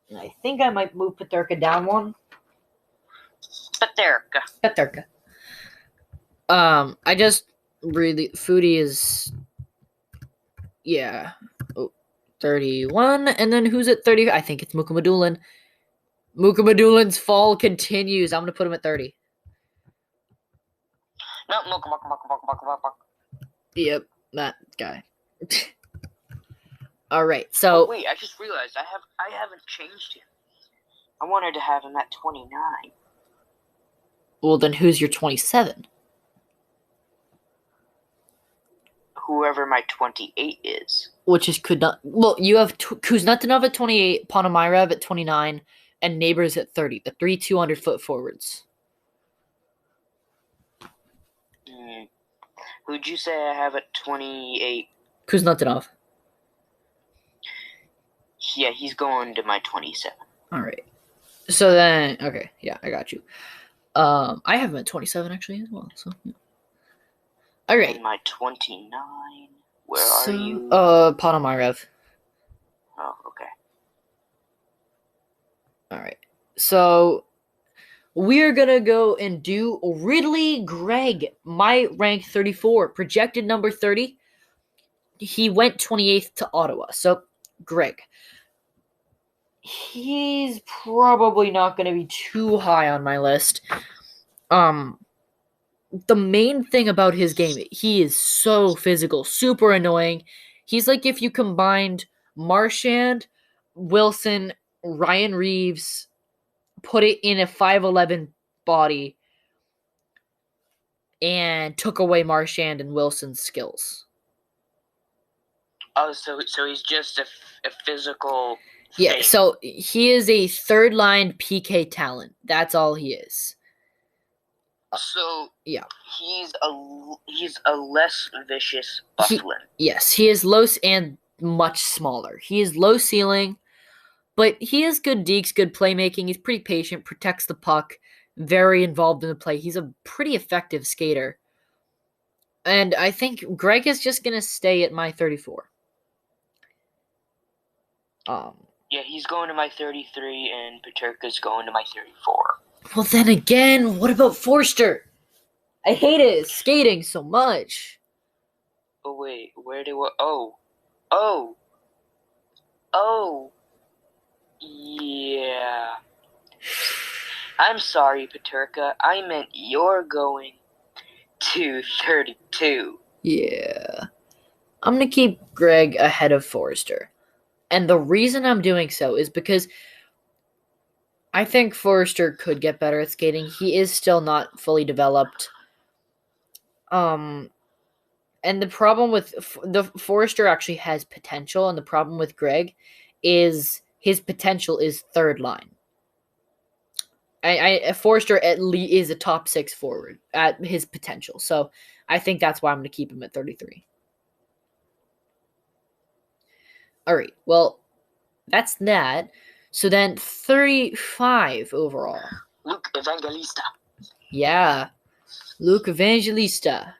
And I think I might move Peterka down one. Peterka. I just really... Foodie is... Yeah. 31. And then who's at 30? I think it's Mukamadulin. Mukamadulin's fall continues. I'm going to put him at 30. No, Yep, that guy. All right, so... Oh, wait, I just realized I haven't changed him. I wanted to have him at 29. Well, then who's your 27? Whoever my 28 is. Which is Kudnut. Well, you have Kuznetsov at 28, Ponomarev at 29, and Neighbors at 30. The 3 200-foot forwards. Who'd you say I have at 28? Kuznetsov. Yeah, he's going to my 27. All right. So then, okay, yeah, I got you. I have him at 27 actually as well. So, yeah. All right. And my 29. Where are you? Ponomarev. Oh, okay. All right. So we're gonna go and do Ridley Gregg, my rank 34, projected number 30. He went 28th to Ottawa. So Gregg, he's probably not going to be too high on my list. The main thing about his game, he is so physical, super annoying. He's like if you combined Marchand, Wilson, Ryan Reeves, put it in a 5'11" body, and took away Marchand and Wilson's skills. Oh, so he's just a physical Yeah, thing. so he is a third-line PK talent. That's all he is. So yeah, he's a less vicious Byfield. Yes, he is low and much smaller. He is low ceiling, but he has good dekes, good playmaking. He's pretty patient, protects the puck, very involved in the play. He's a pretty effective skater. And I think Gregg is just going to stay at my 34. Yeah, he's going to my 33, and Peterka's going to my 34. Well, then again, what about Forster? I hate his skating so much. Oh, wait, where do I... Oh, yeah. I'm sorry, Peterka. I meant you're going to 32. Yeah. I'm going to keep Gregg ahead of Forster. And the reason I'm doing so is because I think Forster could get better at skating. He is still not fully developed. And the problem with the Forrester actually has potential, and the problem with Greg is his potential is third line. Forrester at least is a top 6 forward at his potential, so I think that's why I'm going to keep him at 33. All right, well, that's that. So then 35 overall. Luke Evangelista. Yeah, Luke Evangelista.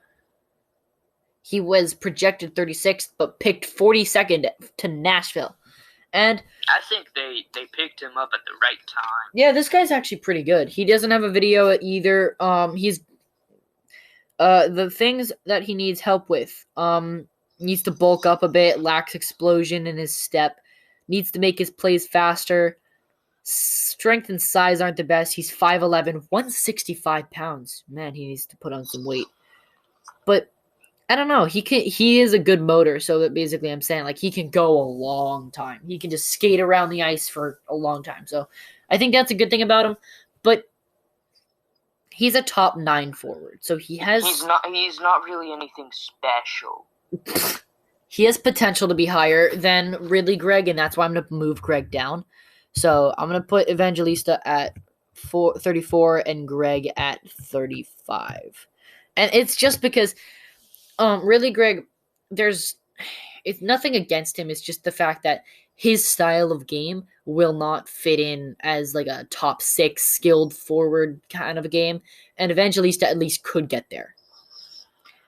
He was projected 36th, but picked 42nd to Nashville. And I think they picked him up at the right time. Yeah, this guy's actually pretty good. He doesn't have a video either. He's the things that he needs help with. Needs to bulk up a bit, lacks explosion in his step, needs to make his plays faster. Strength and size aren't the best. He's 5'11", 165 pounds. Man, he needs to put on some weight. But I don't know. He is a good motor, so that basically I'm saying like he can go a long time. He can just skate around the ice for a long time. So I think that's a good thing about him. But he's a top 9 forward. So he's not really anything special. He has potential to be higher than Ridley Gregg, and that's why I'm going to move Gregg down. So I'm going to put Evangelista at 34 and Gregg at 35. And it's just because Ridley Gregg, it's nothing against him. It's just the fact that his style of game will not fit in as like a top 6 skilled forward kind of a game. And Evangelista at least could get there.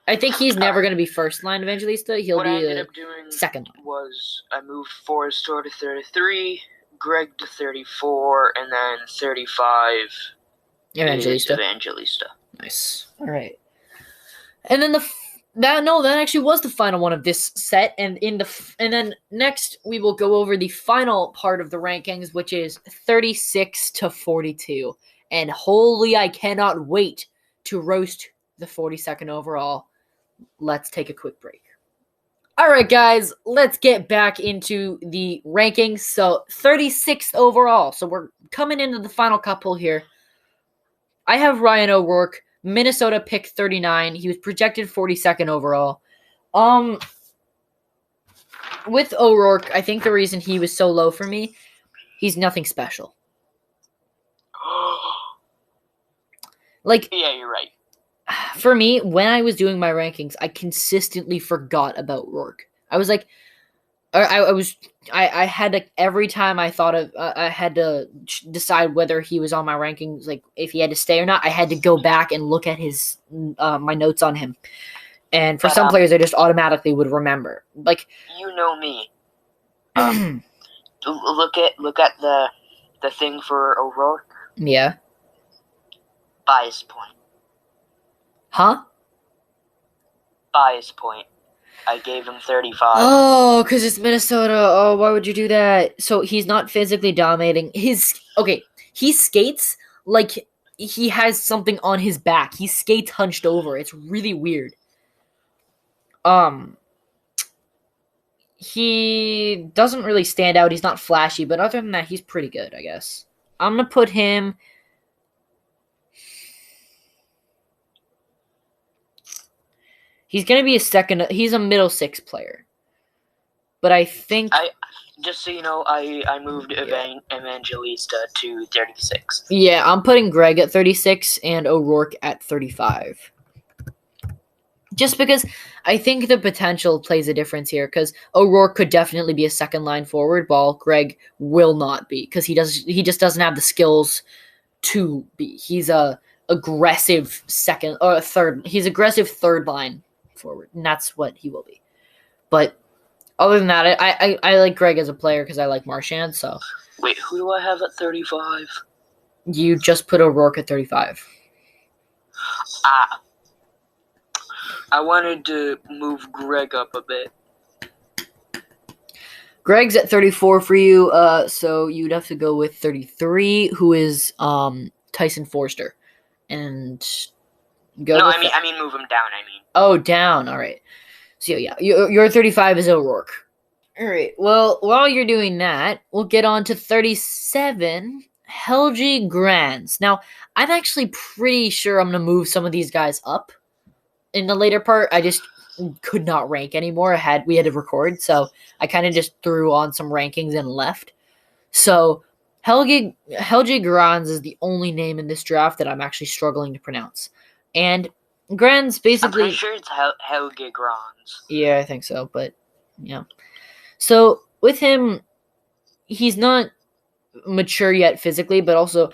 I think he's never going to be first line Evangelista. He'll what be I ended up doing second line. Was I moved Forrester to 33, Gregg to 34, and then 35 Evangelista. Nice. All right. And then that actually was the final one of this set, and then next we will go over the final part of the rankings, which is 36 to 42. And holy, I cannot wait to roast the 42nd overall. Let's take a quick break. All right, guys, let's get back into the rankings. So 36th overall. So we're coming into the final couple here. I have Ryan O'Rourke. Minnesota picked 39. He was projected 42nd overall. With O'Rourke, I think the reason he was so low for me, he's nothing special. Like, yeah, you're right. For me, when I was doing my rankings, I consistently forgot about Rourke. I was like, I had to, every time I thought of, I had to decide whether he was on my rankings, like if he had to stay or not. I had to go back and look at his, my notes on him. And for some players, I just automatically would remember. Like, you know me. Look at the thing for O'Rourke. Yeah. Bias point. Huh? Bias point. I gave him 35. Oh, because it's Minnesota. Oh, why would you do that? So he's not physically dominating. He skates like he has something on his back. He skates hunched over. It's really weird. He doesn't really stand out. He's not flashy, but other than that, he's pretty good, I guess. I'm going to put him... He's going to be he's a middle 6 player. But I think... Just so you know, I moved Evangelista to 36. Yeah, I'm putting Gregg at 36 and O'Rourke at 35. Just because I think the potential plays a difference here, because O'Rourke could definitely be a second-line forward, while Gregg will not be, because he just doesn't have the skills to be. He's a aggressive He's aggressive third-line forward, and that's what he will be. But other than that, I like Gregg as a player because I like Marchand. So wait, who do I have at 35? You just put O'Rourke at 35. I wanted to move Gregg up a bit. Gregg's at 34 for you, so you'd have to go with 33, who is Tyson Forster, and go. No, I mean move him down. Oh, down. All right. So yeah, your 35 is O'Rourke. All right. Well, while you're doing that, we'll get on to 37, Helge Grans. Now, I'm actually pretty sure I'm gonna move some of these guys up in the later part. could not rank anymore. We had to record, so I kind of just threw on some rankings and left. So Helge Grans is the only name in this draft that I'm actually struggling to pronounce. And Grans basically... I'm pretty sure it's Helge Grans. Yeah, I think so, but yeah. So with him, he's not mature yet physically, but also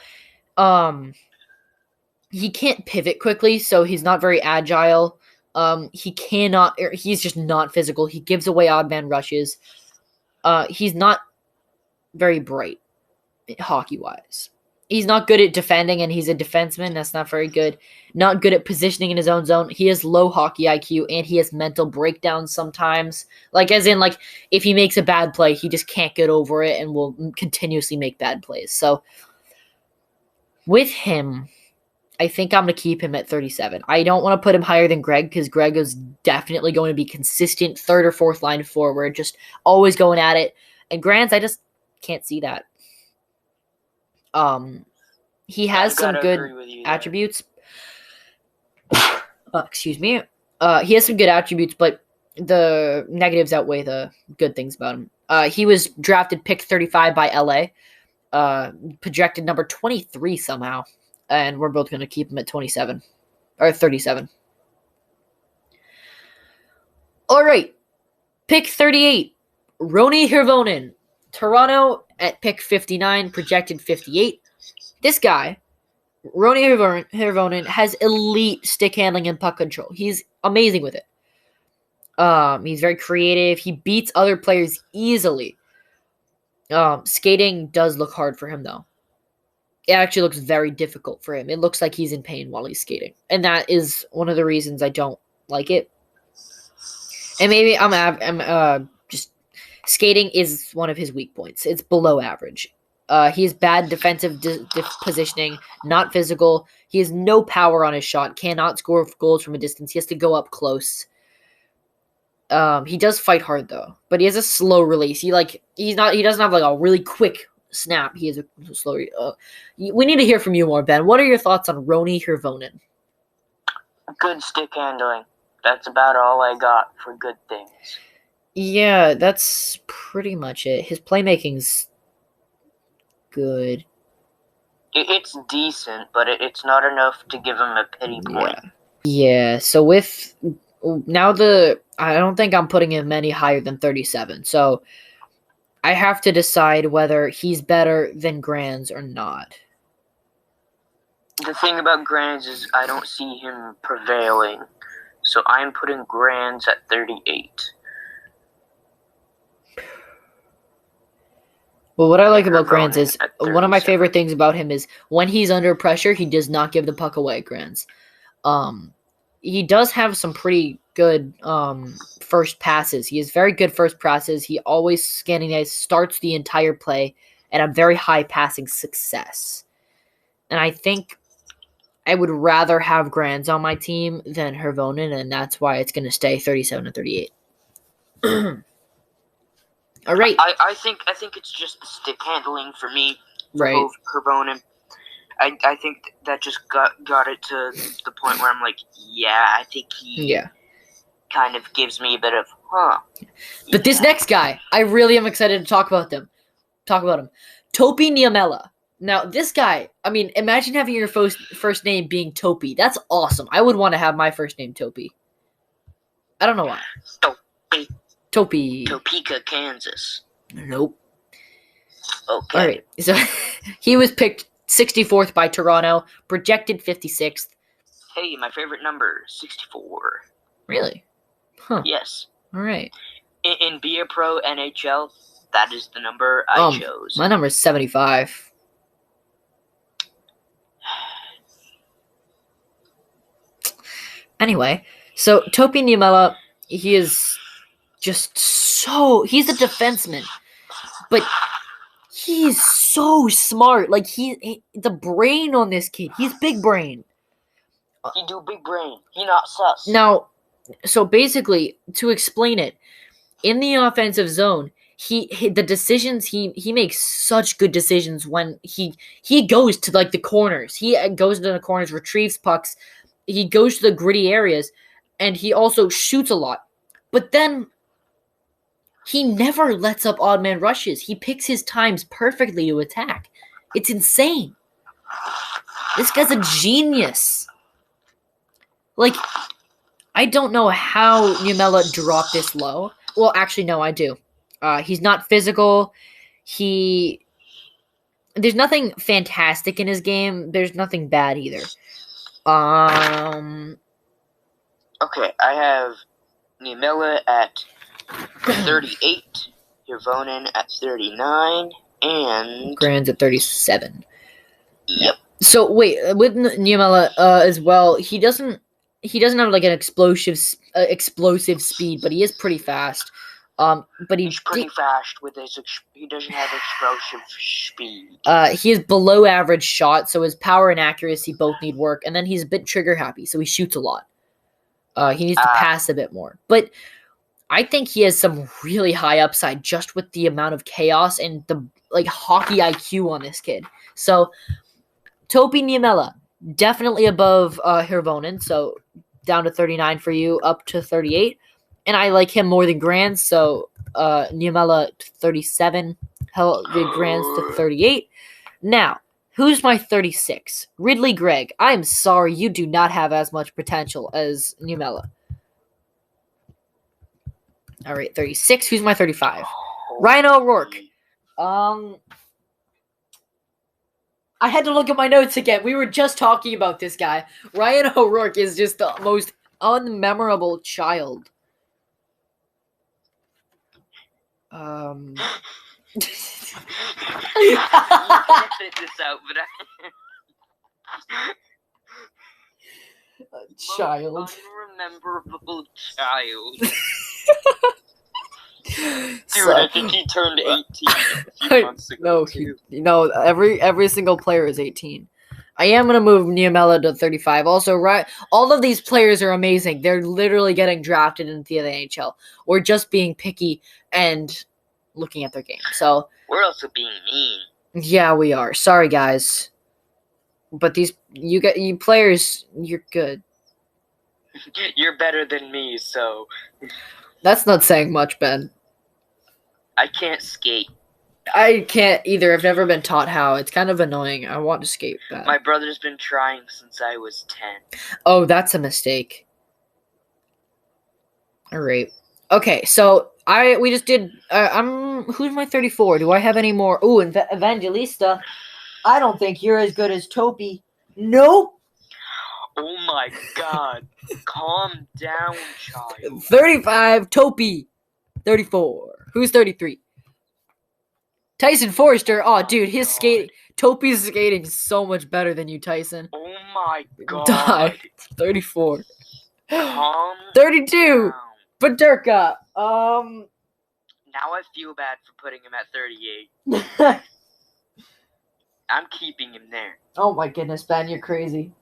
he can't pivot quickly, so he's not very agile. He's just not physical. He gives away odd man rushes. He's not very bright hockey-wise. He's not good at defending, and he's a defenseman. That's not very good. Not good at positioning in his own zone. He has low hockey IQ, and he has mental breakdowns sometimes. Like, as in, like, if he makes a bad play, he just can't get over it and will continuously make bad plays. So, with him, I think I'm going to keep him at 37. I don't want to put him higher than Greg, because Greg is definitely going to be consistent third or fourth line forward, just always going at it. And Grants, I just can't see that. He has some good attributes. Excuse me. He has some good attributes, but the negatives outweigh the good things about him. He was drafted pick 35 by LA, projected number 23 somehow, and we're both going to keep him at 27 or 37. All right, pick 38, Roni Hirvonen, Toronto at pick 59, projected 58. This guy, Roni Hirvonen, has elite stick handling and puck control. He's amazing with it. He's very creative. He beats other players easily. Skating does look hard for him, though. It actually looks very difficult for him. It looks like he's in pain while he's skating. And that is one of the reasons I don't like it. And maybe just skating is one of his weak points. It's below average. He has bad defensive positioning, not physical. He has no power on his shot, cannot score goals from a distance. He has to go up close. He does fight hard though, but he has a slow release. He doesn't have like a really quick snap. He has a slow. We need to hear from you more, Ben. What are your thoughts on Roni Hirvonen? Good stick handling. That's about all I got for good things. Yeah, that's pretty much it. His playmaking's good. It's decent, but it's not enough to give him a pity point. Yeah. So with now I don't think I'm putting him any higher than 37. So I have to decide whether he's better than Grans or not. The thing about Grans is I don't see him prevailing. So I'm putting Grans at 38. Well, what I like about Grans is one of my favorite things about him is when he's under pressure, he does not give the puck away, Grans. He does have some pretty good first passes. He has very good first passes. He always starts the entire play at a very high passing success. And I think I would rather have Grans on my team than Hirvonen, and that's why it's going to stay 37 and 38. All right. I think it's just the stick handling for me. Right. Both Hirvonen. I think that just got it to the point where I'm like, yeah, I think he kind of gives me a bit of, But this next guy, I really am excited to talk about him. Topi Niemela. Now, this guy, I mean, imagine having your first name being Topi. That's awesome. I would want to have my first name Topi. I don't know why. Topi. Topeka, Kansas. Nope. Okay. All right. So he was picked 64th by Toronto, projected 56th. Hey, my favorite number, 64. Really? Huh. Yes. All right. In Be a Pro NHL, that is the number I chose. My number is 75. Anyway, so Topi Niemela, he is just he's a defenseman, but he's so smart. Like, the brain on this kid, he's big brain. He do big brain. He not sus. Now, so basically, to explain it, in the offensive zone, the decisions he makes such good decisions when he goes to like the corners. He goes to the corners, retrieves pucks. He goes to the gritty areas, and he also shoots a lot. But then he never lets up odd man rushes. He picks his times perfectly to attack. It's insane. This guy's a genius. Like, I don't know how Niemela dropped this low. Well, actually, no, I do. He's not physical. There's nothing fantastic in his game. There's nothing bad either. Okay, I have Niemela at 38, Hirvonen at 39, and Grand's at 37. Yep. So wait, with Niemela as well, he doesn't have like an explosive speed, but he is pretty fast. But he's pretty fast with his. He doesn't have explosive speed. He has below average shot, so his power and accuracy both need work, and then he's a bit trigger happy, so he shoots a lot. He needs to pass a bit more, but I think he has some really high upside just with the amount of chaos and the hockey IQ on this kid. So Topi Niemela definitely above Hirvonen, so down to 39 for you, up to 38. And I like him more than Grand, so Niemela 37, Grand's to 38. Now, who's my 36? Ridley Gregg. I am sorry, you do not have as much potential as Niemela. All right, 36. Who's my 35? Ryan O'Rourke. I had to look at my notes again. We were just talking about this guy. Ryan O'Rourke is just the most unmemorable child. You can fit this out, but child. Most unrememberable child. Dude, I think he turned 18 a few months ago. No, every single player is 18. I am going to move Niemela to 35. Also, right, all of these players are amazing. They're literally getting drafted into the NHL. We're just being picky and looking at their game. So we're also being mean. Yeah, we are. Sorry, guys. But you players, you're good. You're better than me, so. That's not saying much, Ben. I can't skate. I can't either. I've never been taught how. It's kind of annoying. I want to skate bad. My brother's been trying since I was 10. Oh, that's a mistake. All right. Okay, so we just did. Who's my 34? Do I have any more? Ooh, Evangelista. I don't think you're as good as Topi. Nope. Oh my God. Calm down, child. 35, Topi. 34. Who's 33? Tyson Forrester. Oh, dude, his skating. Topi's skating is so much better than you, Tyson. Oh my God. Die. 34. Calm 32. down. Paterka. Now I feel bad for putting him at 38. I'm keeping him there. Oh my goodness, Ben, you're crazy.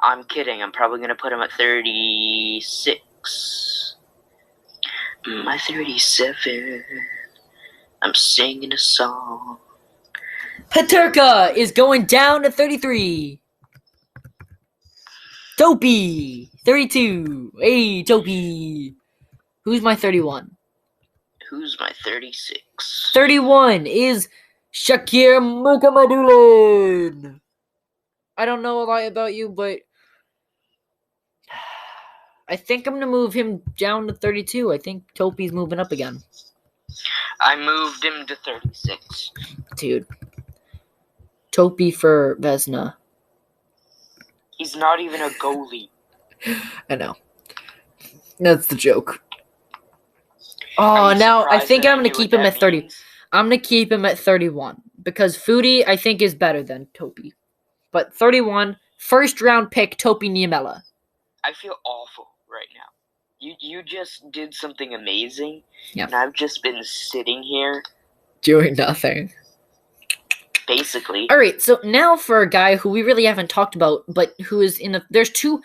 I'm kidding. I'm probably going to put him at 36. My 37. I'm singing a song. Paterka is going down to 33. Topi, 32. Hey, Topi. Who's my 31? Who's my 36? 31 is Shakir Mukamadulin. I don't know a lot about you, but I think I'm going to move him down to 32. I think Topi's moving up again. I moved him to 36. Dude. Topi for Vezina. He's not even a goalie. I know. That's the joke. Oh, now I think I'm going to keep him at 30. I'm going to keep him at 31 because Foodie, I think, is better than Topi. But 31, first round pick, Topi Niemela. I feel awful right now. You just did something amazing, yeah. And I've just been sitting here. Doing nothing. Basically. All right, so now for a guy who we really haven't talked about, but who is in the... There's two...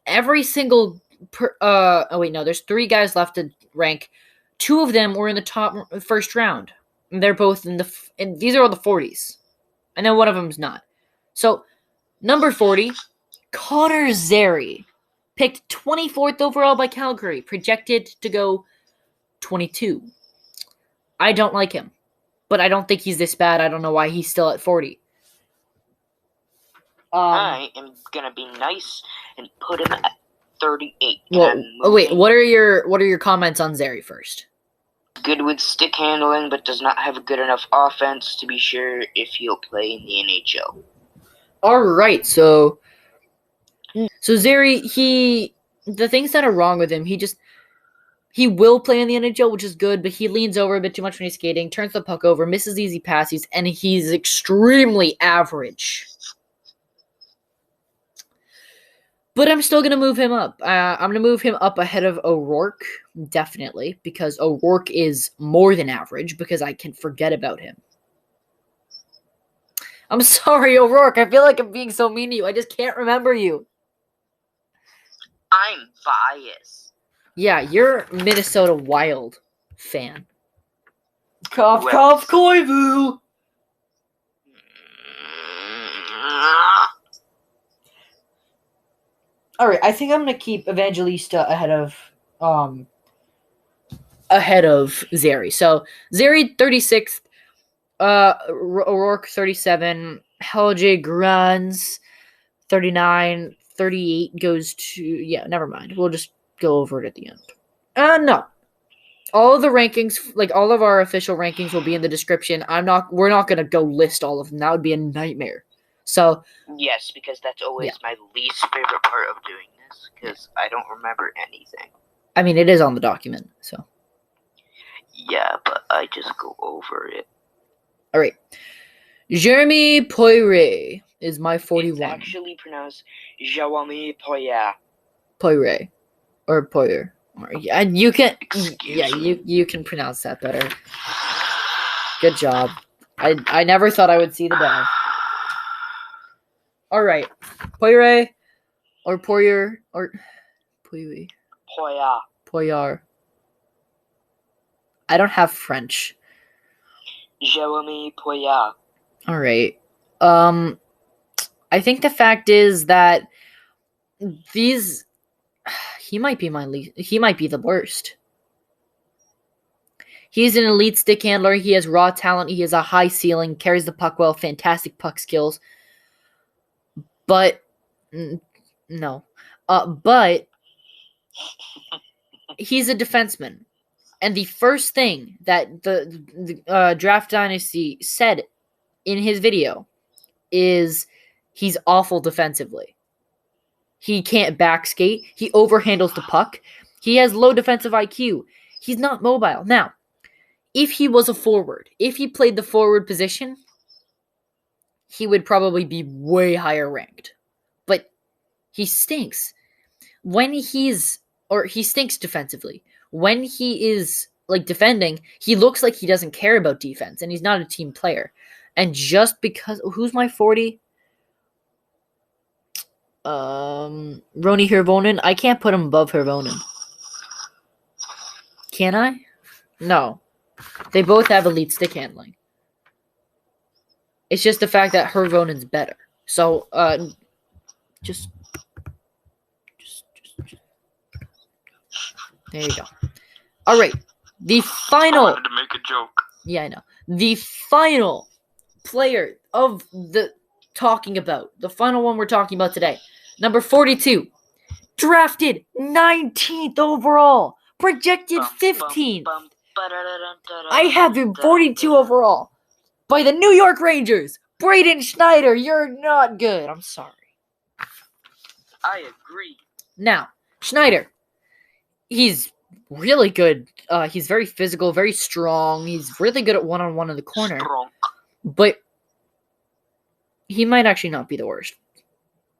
Every single... there's 3 guys left to rank. 2 of them were in the top first round. And they're both in the... And these are all the 40s. And then one of them's not. So, number 40, Connor Zary. Picked 24th overall by Calgary. Projected to go 22. I don't like him. But I don't think he's this bad. I don't know why he's still at 40. I am going to be nice and put him at 38. Well, wait, what are your comments on Zary first? Good with stick handling, but does not have a good enough offense to be sure if he'll play in the NHL. All right, so Zary, the things that are wrong with him, he will play in the NHL, which is good, but he leans over a bit too much when he's skating, turns the puck over, misses easy passes, and he's extremely average. But I'm still going to move him up. I'm going to move him up ahead of O'Rourke, definitely, because O'Rourke is more than average, because I can forget about him. I'm sorry, O'Rourke. I feel like I'm being so mean to you. I just can't remember you. I'm biased. Yeah, you're Minnesota Wild fan. Cough, cough, Koivu! Alright, I think I'm going to keep Evangelista ahead of Zary. So, Zary, 36th. O'Rourke, 37. Helge Grans, 39. 38 goes to... Yeah, never mind. We'll just go over it at the end. No. All of the rankings, like all of our official rankings will be in the description. We're not going to go list all of them. That would be a nightmare. So... Yes, because that's always my least favorite part of doing this, because I don't remember anything. I mean, it is on the document, so... Yeah, but I just go over it. All right. Jeremy Poirier is my 41. It's actually pronounced Jeremy Poirier. Poirier. Or Poirier. And you can... Excuse me. You can pronounce that better. Good job. I never thought I would see the day. All right. Poirier. Or Poirier. Or... Poirier. Poirier. Poirier. I don't have French. Jeremy Poirier. All right. I think the fact is that he might be the worst. He's an elite stick handler. He has raw talent. He has a high ceiling, carries the puck well, fantastic puck skills. But no. But he's a defenseman. And the first thing that the Draft Dynasty said in his video is he's awful defensively. He can't backskate. He overhandles the puck. He has low defensive IQ. He's not mobile. Now, if he was a forward, if he played the forward position, he would probably be way higher ranked. But he stinks. He stinks defensively. When he is defending, he looks like he doesn't care about defense, and he's not a team player. And just because... Who's my 40? Roni Hirvonen. I can't put him above Hirvonen. Can I? No. They both have elite stick handling. It's just the fact that Hirvonen's better. So, just... There you go. All right. The final... I wanted to make a joke. Yeah, I know. The final player of the final one we're talking about today. Number 42. Drafted 19th overall. Projected 15th. I have him 42 overall. By the New York Rangers. Braden Schneider, you're not good. I'm sorry. I agree. Now, Schneider. He's really good. He's very physical, very strong. He's really good at one-on-one in the corner. Strong. But he might actually not be the worst.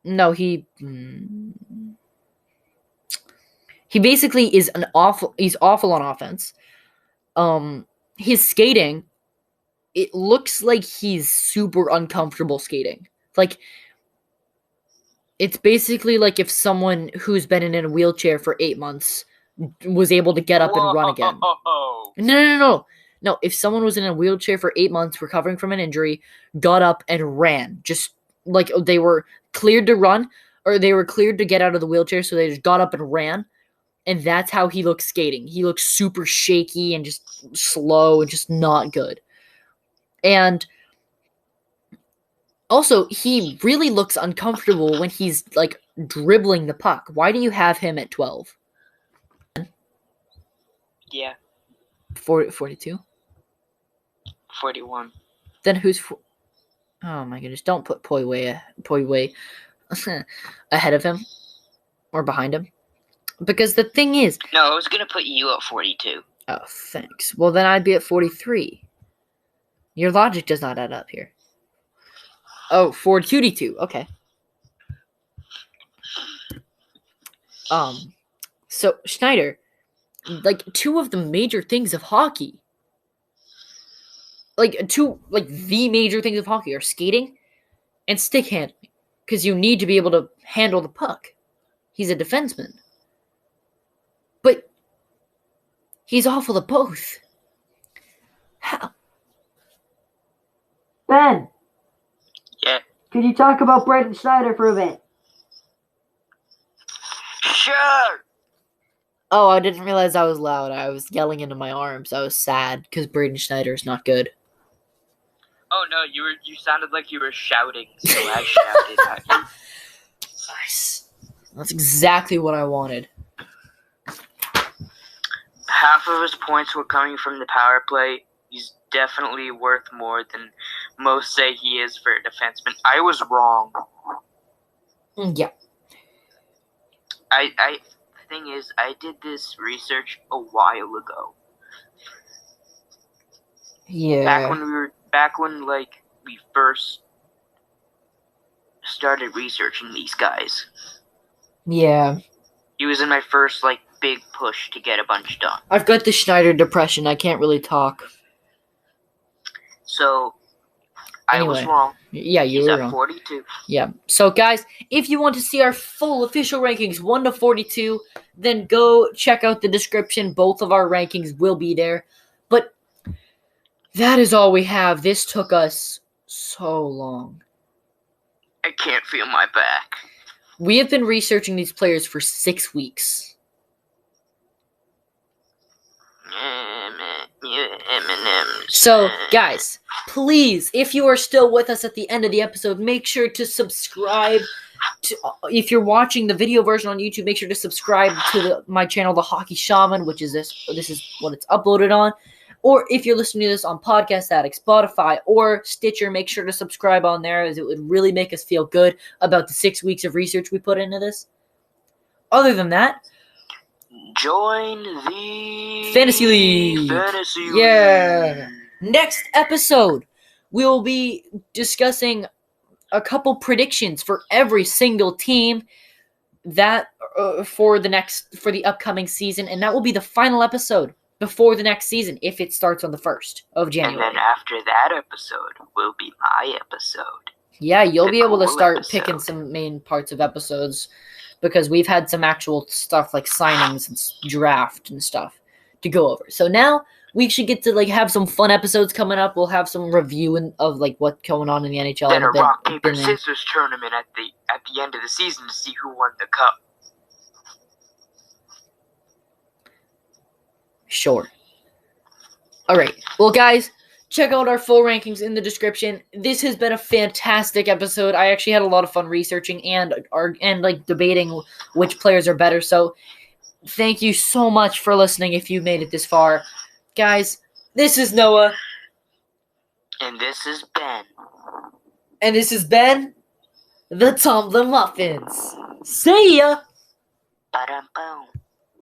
No, he basically is he's awful on offense. His skating, it looks like he's super uncomfortable skating. Like, it's basically like if someone who's been in a wheelchair for 8 months was able to get up and run again. No, if someone was in a wheelchair for 8 months recovering from an injury, got up and ran, just like they were cleared to run, or they were cleared to get out of the wheelchair, so they just got up and ran. And that's how he looks skating. He looks super shaky and just slow and just not good. And also, he really looks uncomfortable when he's, like, dribbling the puck. Why do you have him at 12? Yeah. 42? 41. Then who's... Oh my goodness, don't put Poi way ahead of him or behind him. Because the thing is... No, I was going to put you at 42. Oh, thanks. Well, then I'd be at 43. Your logic does not add up here. Oh, 42. Okay. So, Schneider, like, two of the major things of hockey, the major things of hockey are skating and stick handling. Because you need to be able to handle the puck. He's a defenseman. But he's awful at both. How? Ben! Yeah. Could you talk about Braden Schneider for a bit? Sure! Oh, I didn't realize I was loud. I was yelling into my arms. I was sad because Braden Schneider is not good. Oh no, you sounded like you were shouting, so I shouted at you. Nice. That's exactly what I wanted. Half of his points were coming from the power play. He's definitely worth more than most say he is for a defenseman. I was wrong. Yeah. The thing is, I did this research a while ago. Yeah. Back when we first started researching these guys. Yeah. He was in my first big push to get a bunch done. I've got the Schneider depression. I can't really talk. So I was wrong. Yeah, you were wrong. 42. Yeah. So, guys, if you want to see our full official rankings, 1 to 42, then go check out the description. Both of our rankings will be there. But that is all we have. This took us so long. I can't feel my back. We have been researching these players for 6 weeks. So, guys, please, if you are still with us at the end of the episode, make sure to subscribe. If you're watching the video version on YouTube, make sure to subscribe to my channel, The Hockey Shaman, which is this is what it's uploaded on. Or if you're listening to this on Podcast Addict, Spotify, or Stitcher, make sure to subscribe on there, as it would really make us feel good about the 6 weeks of research we put into this. Other than that, join the Fantasy League. Yeah. Next episode, we'll be discussing a couple predictions for every single team that for the upcoming season, and that will be the final episode before the next season if it starts on the 1st of January. And then after that episode will be my episode. Yeah, you'll be able to start picking some main parts of episodes, because we've had some actual stuff like signings and draft and stuff to go over. So now we should get to have some fun episodes coming up. We'll have some review of what's going on in the NHL. Then a rock paper scissors tournament at the end of the season to see who won the cup. Sure. All right. Well, guys, check out our full rankings in the description. This has been a fantastic episode. I actually had a lot of fun researching and debating which players are better. So thank you so much for listening if you made it this far. Guys, this is Noah. And this is Ben. And this has been the Tumblin Muffins. See ya! Ba-dum-boom.